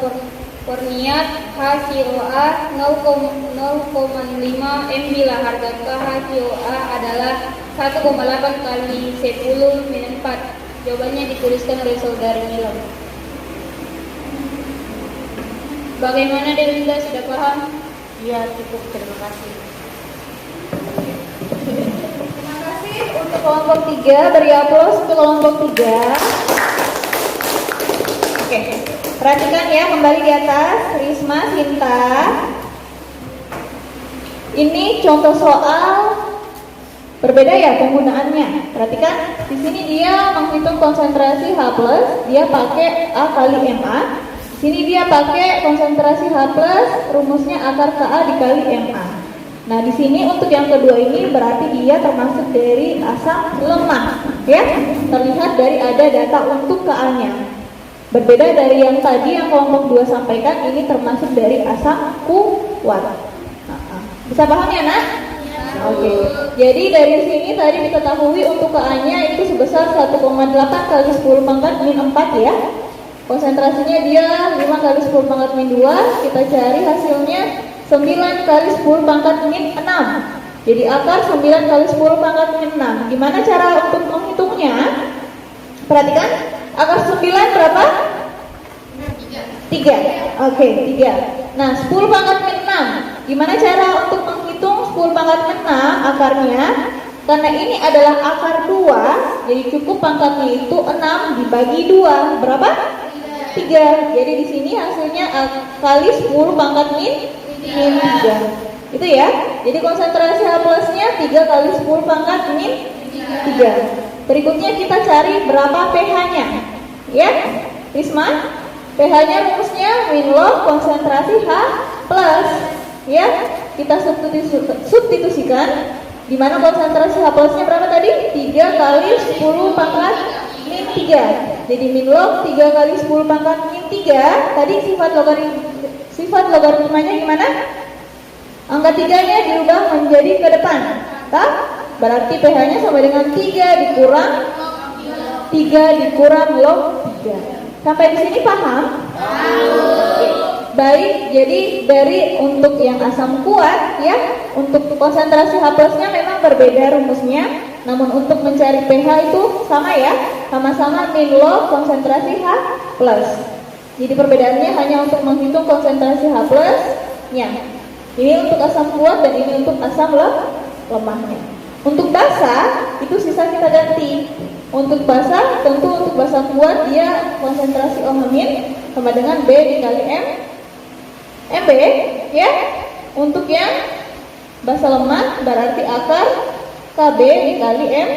formiat HCOA 0,5 m bila harga K HCOA adalah 1,8 kali 10 min 4. Jawabannya dituliskan oleh saudari Milam. Bagaimana Delinda, sudah paham? Ya, cukup. Terima kasih. Terima kasih Untuk kelompok 3, beri aplaus untuk kelompok 3. Oke, perhatikan ya, kembali di atas. Risma, Sinta. Ini contoh soal berbeda ya penggunaannya. Perhatikan, di sini dia menghitung konsentrasi H+, dia pakai A kali MA. Di sini dia pakai konsentrasi H+, rumusnya akar Ka dikali MA. Nah, di sini untuk yang kedua ini berarti dia termasuk dari asam lemah, ya. Terlihat dari ada data untuk Ka-nya. Berbeda dari yang tadi yang kelompok 2 sampaikan, ini termasuk dari asam kuat. Bisa paham ya, Nak? Oke. Jadi dari sini tadi diketahui untuk Ka-nya itu sebesar 1,8 kali 10 pangkat min 4 ya. Konsentrasinya dia 5 kali 10 pangkat min 2. Kita cari hasilnya 9 kali 10 pangkat min 6. Jadi akar 9 kali 10 pangkat min 6. Gimana cara untuk menghitungnya? Perhatikan, akar 9 berapa? 3. Oke, 3. Nah, 10 pangkat min 6. Gimana cara untuk menghitung 10 pangkat min 6 akarnya? Karena ini adalah akar 2, jadi cukup pangkatnya itu 6 dibagi 2. Berapa? 3. Jadi di sini hasilnya kali 10 pangkat min 3. Itu ya. Jadi konsentrasi H plusnya 3 kali 10 pangkat min 3. Berikutnya kita cari berapa pH-nya. Ya, Risma? pH-nya rumusnya min log konsentrasi H plus. Ya, kita substitusikan. Di mana konsentrasi H plusnya berapa tadi? 3 kali 10 pangkat min 3. Jadi min log 3 kali 10 pangkat min 3. Tadi sifat logaritmanya gimana? Angka 3-nya diubah menjadi ke depan. Berarti pH-nya sama dengan 3 dikurang log 3. Sampai di sini paham? Baik, jadi dari untuk yang asam kuat ya, untuk konsentrasi H plusnya memang berbeda rumusnya, namun untuk mencari pH itu sama ya, sama-sama min log konsentrasi H plus. Jadi perbedaannya hanya untuk menghitung konsentrasi H plusnya. Ini untuk asam kuat dan ini untuk asam lemahnya. Untuk basa itu sisa kita ganti. Untuk basa, tentu untuk basa kuat dia konsentrasi OH min sama dengan B dikali MB ya. Untuk yang basa lemah berarti akar KB dikali M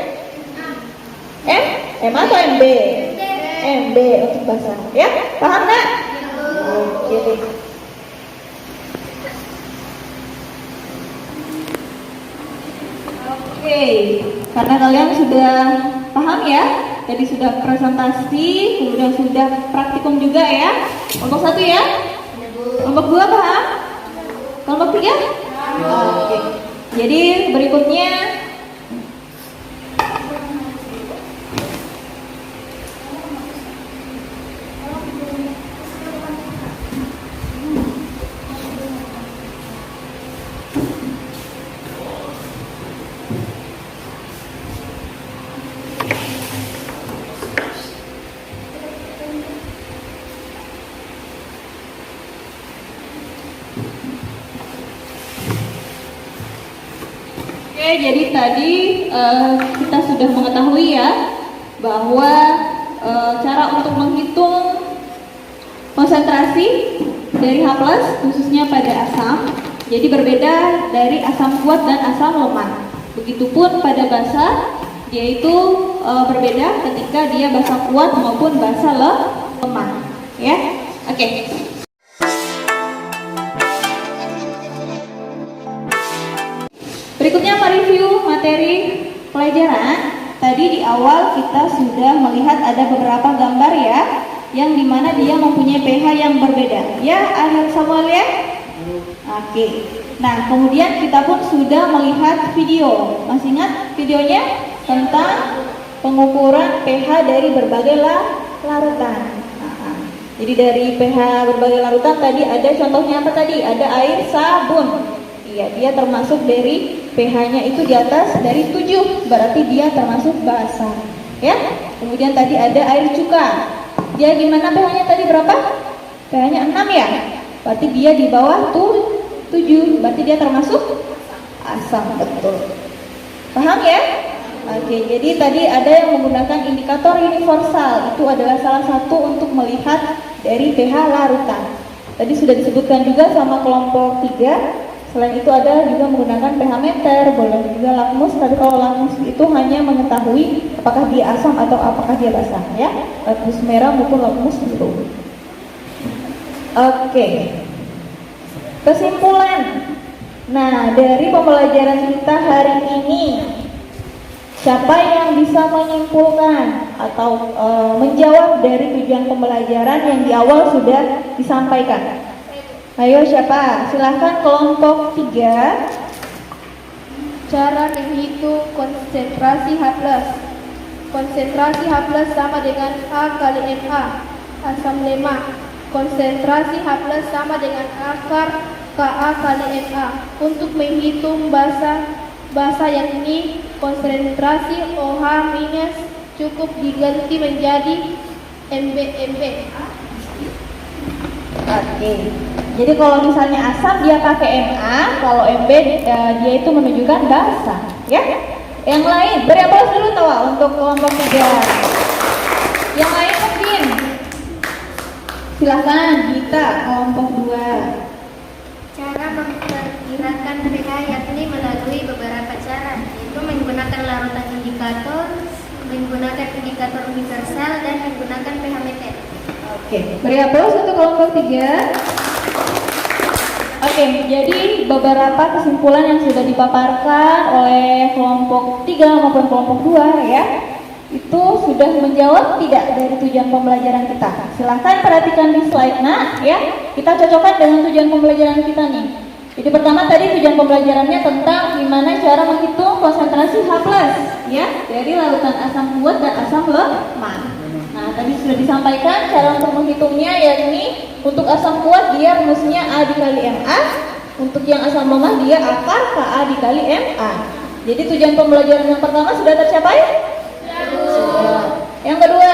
atau MB? MB untuk basa ya. Paham nggak? Oke. Oke, karena kalian sudah paham ya, jadi sudah presentasi, kemudian sudah praktikum juga ya. Kelompok 1 ya? Kelompok 2 paham? Kelompok 3? Oke. Jadi berikutnya jadi tadi kita sudah mengetahui ya bahwa cara untuk menghitung konsentrasi dari H plus khususnya pada asam jadi berbeda dari asam kuat dan asam lemah. Begitupun pada basa dia itu berbeda ketika dia basa kuat maupun basa lemah ya. Oke. Berikutnya mereview materi pelajaran. Tadi di awal kita sudah melihat ada beberapa gambar ya, yang dimana dia mempunyai pH yang berbeda. Ya, Akhir Samuel ya? Oke. Nah, kemudian kita pun sudah melihat video. Masih ingat videonya? Tentang pengukuran pH dari berbagai larutan. Jadi dari pH berbagai larutan tadi ada contohnya apa tadi? Ada air sabun. Iya, dia termasuk dari pH-nya itu di atas dari 7, berarti dia termasuk basa. Ya. Kemudian tadi ada air cuka. Dia gimana pH-nya tadi berapa? pH-nya 6 ya. Berarti dia di bawah 7, berarti dia termasuk asam, betul. Paham ya? Oke, jadi tadi ada yang menggunakan indikator universal. Itu adalah salah satu untuk melihat dari pH larutan. Tadi sudah disebutkan juga sama kelompok 3. Selain itu ada juga menggunakan pH meter, boleh juga lakmus, tapi kalau lakmus itu hanya mengetahui apakah dia asam atau apakah dia basah ya. Lakmus merah maupun lakmus biru. Oke. Kesimpulan. Nah, dari pembelajaran kita hari ini, siapa yang bisa menyimpulkan atau menjawab dari tujuan pembelajaran yang di awal sudah disampaikan? Ayo siapa? Silahkan kelompok 3. Cara menghitung konsentrasi H+. Konsentrasi H+ sama dengan A kali MA, asam lemah. Konsentrasi H+ sama dengan akar KA kali MA. Untuk menghitung bahasa yakni konsentrasi OH minus cukup diganti menjadi MB. Oke. Jadi kalau misalnya asam dia pakai MA, kalau MB dia itu menunjukkan basa, ya. Yang lain, beri aplaus dulu Tawa untuk kelompok 3. Yang lain mungkin. Silahkan Gita, kelompok 2. Cara memperkirakan pH yakni melalui beberapa cara, yaitu menggunakan larutan indikator, menggunakan indikator universal, dan menggunakan pH meter. Oke, beri aplaus untuk kelompok 3. Oke, jadi beberapa kesimpulan yang sudah dipaparkan oleh kelompok 3 maupun kelompok 2 ya, itu sudah menjawab tidak dari tujuan pembelajaran kita. Silahkan perhatikan di slide ya, kita cocokkan dengan tujuan pembelajaran kita nih. Jadi pertama tadi tujuan pembelajarannya tentang gimana cara menghitung konsentrasi H+, ya, dari larutan asam kuat dan asam lemah. Nah, tadi sudah disampaikan cara untuk menghitungnya, yakni untuk asam kuat dia rumusnya A dikali MA, untuk yang asam lemah dia akar KA dikali MA. Jadi tujuan pembelajaran yang pertama sudah tercapai? Sudah. Yang kedua,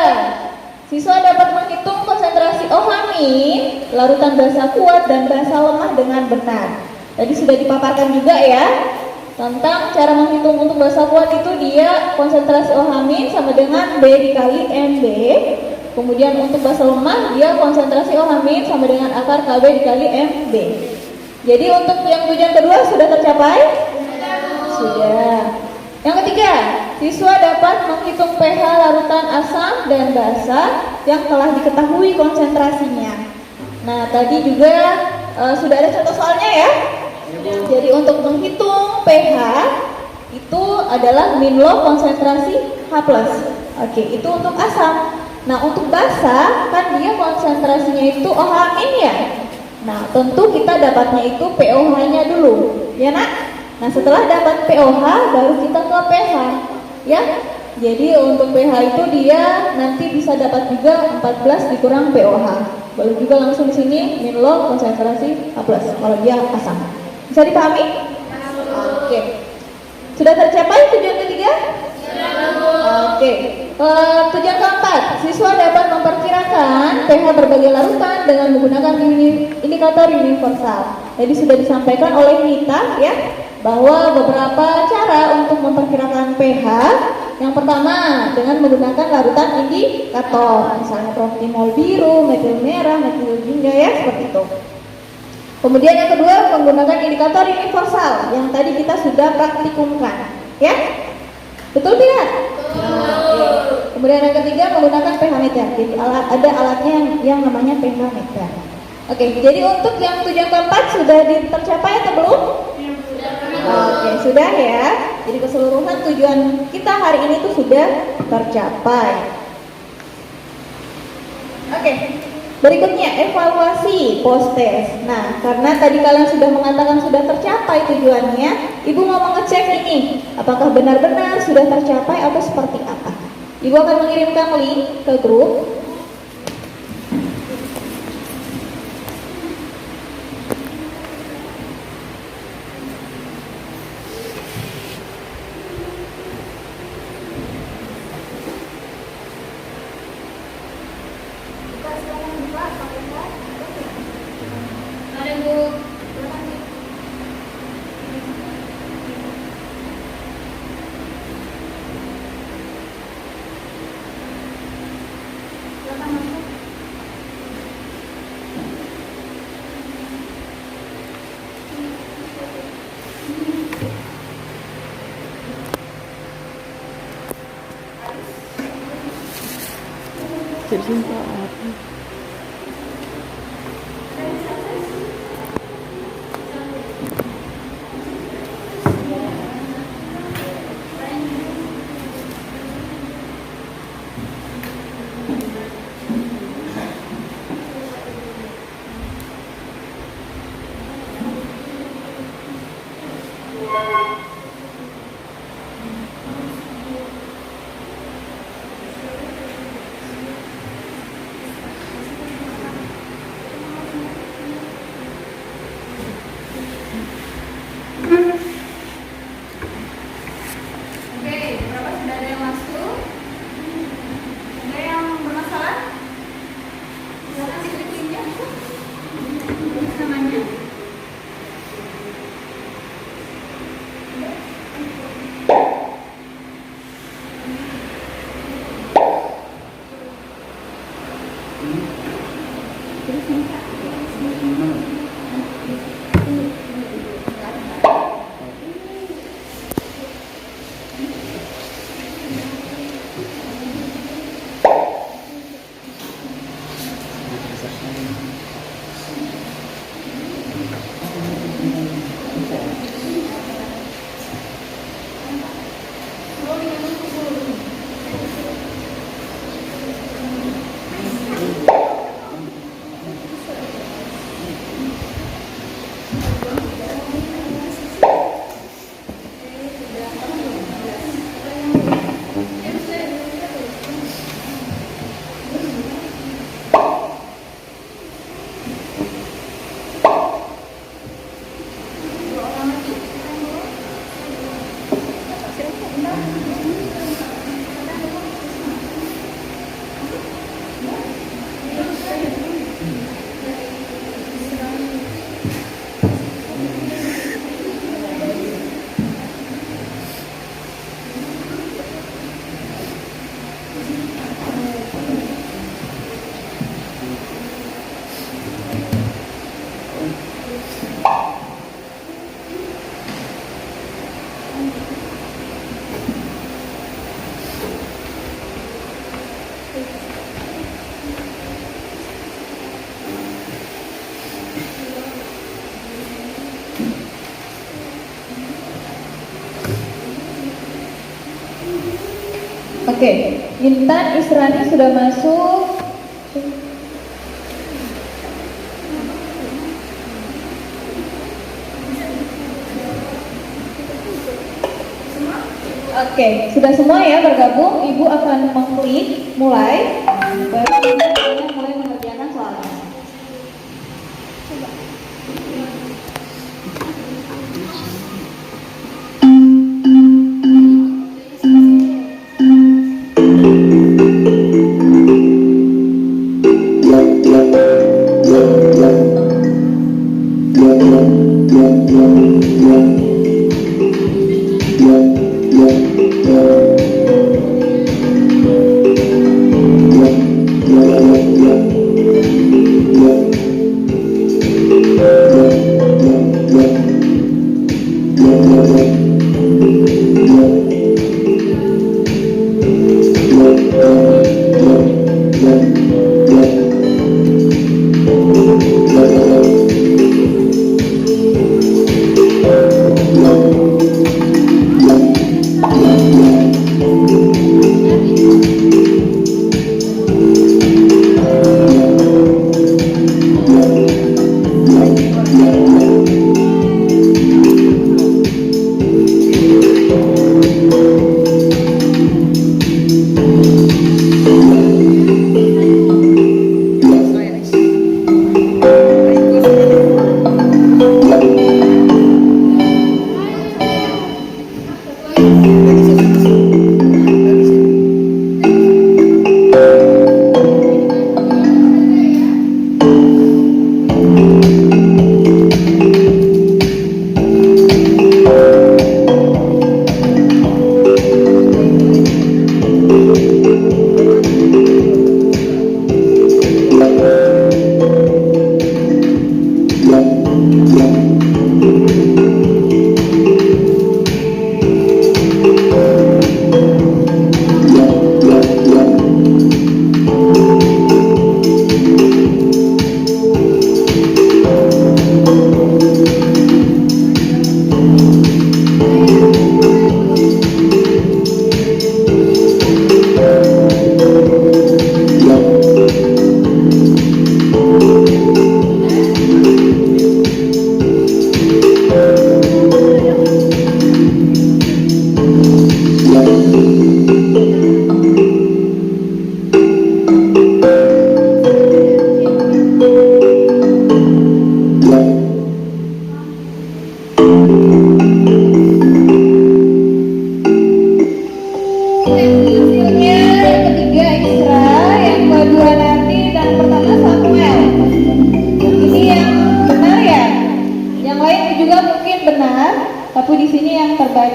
siswa dapat menghitung konsentrasi OH- larutan basa kuat dan basa lemah dengan benar. Tadi sudah dipaparkan juga ya tentang cara menghitung untuk basa kuat itu dia konsentrasi OH- sama dengan B dikali MB. Kemudian untuk basa lemah dia konsentrasi OH- sama dengan akar KB dikali MB. Jadi untuk yang tujuan kedua sudah tercapai? Sudah. Yang ketiga, siswa dapat menghitung pH larutan asam dan basa yang telah diketahui konsentrasinya. Nah, tadi juga sudah ada contoh soalnya ya. Jadi untuk menghitung pH itu adalah min log konsentrasi H+. Oke, itu untuk asam. Nah, untuk basa kan dia konsentrasinya itu OH- ya. Nah, tentu kita dapatnya itu POH-nya dulu, ya nak? Nah, setelah dapat POH baru kita ke pH, ya. Jadi untuk pH itu dia nanti bisa dapat juga 14 dikurang POH. Boleh juga langsung di sini min log konsentrasi H+ kalau dia asam. Bisa dipahami? Oke. Sudah tercapai tujuan ketiga? Oke. Tujuan keempat, siswa dapat memperkirakan pH berbagai larutan dengan menggunakan indikator universal. Jadi sudah disampaikan oleh Nita ya, bahwa beberapa cara untuk memperkirakan pH. Yang pertama dengan menggunakan larutan indikator, misalnya protimol biru, metil merah, metil jingga ya, seperti itu. Kemudian yang kedua menggunakan indikator universal yang tadi kita sudah praktikumkan, ya, betul tidak? Oke. Kemudian yang ketiga menggunakan pH meter. Jadi ada alatnya yang namanya pH meter. Oke, jadi untuk yang tujuan keempat sudah tercapai atau belum? Oke, sudah ya. Jadi keseluruhan tujuan kita hari ini tuh sudah tercapai. Oke, berikutnya evaluasi post test. Nah, karena tadi kalian sudah mengatakan sudah tercapai tujuannya, Ibu mau mengecek ini apakah benar-benar sudah tercapai atau seperti apa. Ibu akan mengirimkan link ke grup. Ada Bu. Namanya. Oke, Intan Israni sudah masuk. Oke, sudah semua ya bergabung. Ibu akan mengklik mulai, baru ibu mulai mengerjakan soalnya.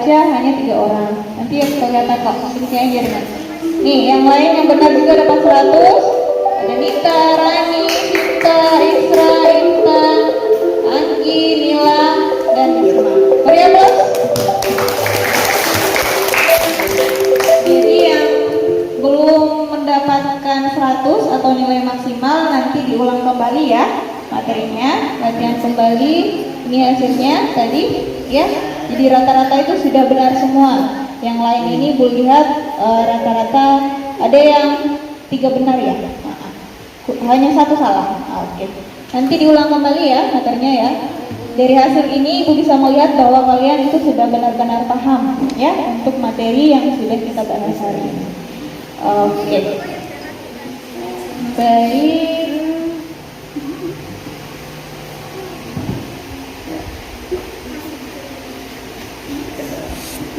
baca hanya 3 orang. Nanti yang kelihatan kok, tulisnya aja dengan. Nih, yang lain yang benar juga dapat 100. Ada Nita, Rani, Sinta, Isra, Intan, Anggi, Nila, dan Risma. Meriam bos. Jadi yang belum mendapatkan 100 atau nilai maksimal nanti diulang kembali ya materinya, latihan kembali. Ini hasilnya tadi ya. Jadi rata-rata itu sudah benar semua. Yang lain ini boleh lihat rata-rata ada yang 3 benar ya. Hanya 1 salah. Oke. Nanti diulang kembali ya materinya ya. Dari hasil ini Ibu bisa melihat bahwa kalian itu sudah benar-benar paham ya untuk materi yang sudah kita bahas hari ini. Oke. Baik.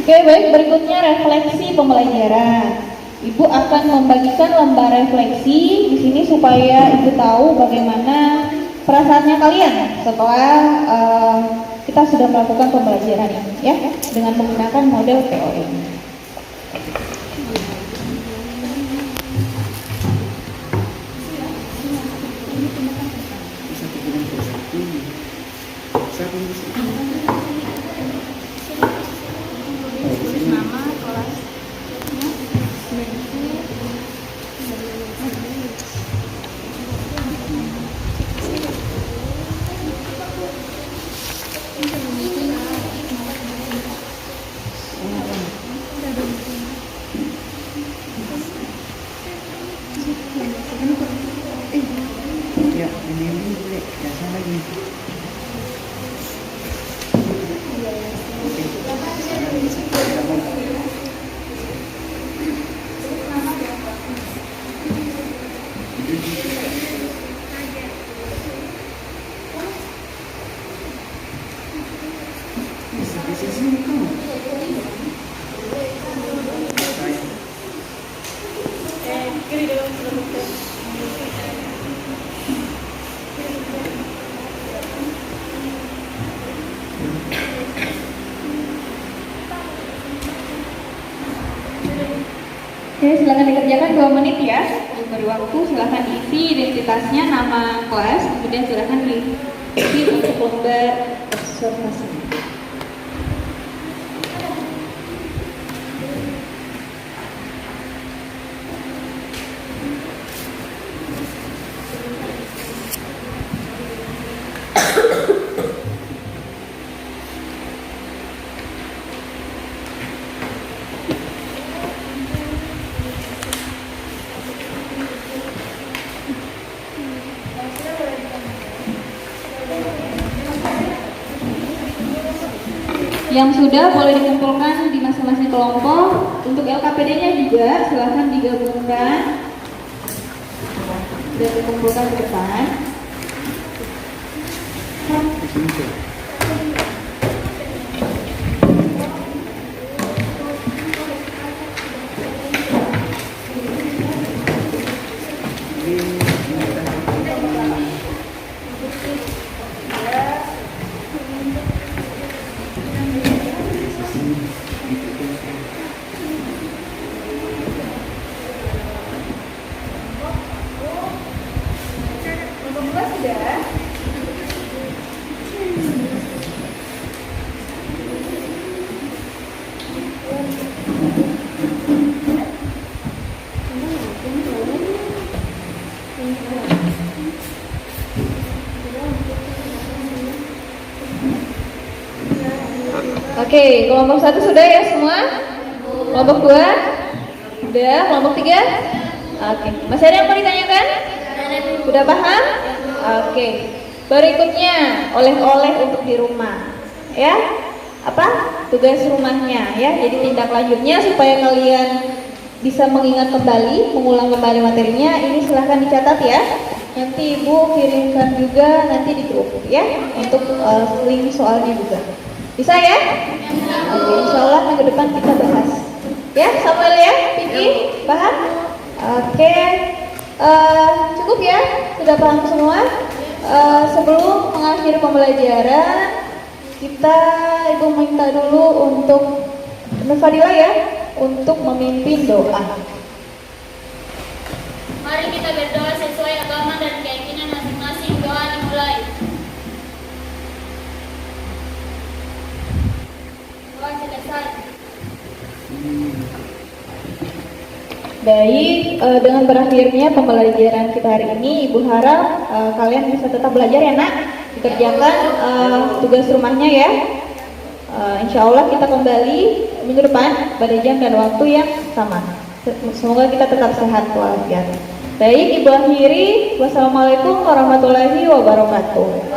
Oke, baik, berikutnya refleksi pembelajaran. Ibu akan membagikan lembar refleksi di sini supaya Ibu tahu bagaimana perasaannya kalian setelah kita sudah melakukan pembelajaran ini ya dengan menggunakan model POE. Oke, silakan dikerjakan 2 menit ya. Beri waktu, silakan diisi identitasnya, nama kelas, kemudian silakan diisi untuk lembar observasi. Yang sudah boleh dikumpulkan di masing-masing kelompok. Untuk LKPD-nya juga silahkan digabungkan dan dikumpulkan ke depan. Oke, kelompok 1 sudah ya semua? Kelompok 2? Sudah, kelompok 3? Oke, masih ada yang mau ditanyakan? Sudah paham? Oke, berikutnya oleh-oleh untuk di rumah. Ya, apa? Tugas rumahnya ya, jadi tindak lanjutnya supaya kalian bisa mengingat kembali, mengulang kembali materinya. Ini silahkan dicatat ya. Nanti Ibu kirimkan juga nanti di grup ya, untuk link soalnya juga. Bisa ya? Oke, insya Allah minggu depan kita bahas. Ya, Samuel ya, Vicky, paham? Oke, cukup ya, sudah paham semua. Sebelum mengakhiri pembelajaran, Ibu minta dulu untuk Fadila ya untuk memimpin doa. Mari kita berdoa sesuai agama dan keyakinan masing-masing. Doa dimulai. Doa selesai. Baik, dengan berakhirnya pembelajaran kita hari ini, Ibu harap kalian bisa tetap belajar ya nak, dikerjakan tugas rumahnya ya. Insya Allah kita kembali minggu depan pada jam dan waktu yang sama. Semoga kita tetap sehat walafiat. Baik, Ibu akhiri. Wassalamualaikum warahmatullahi wabarakatuh.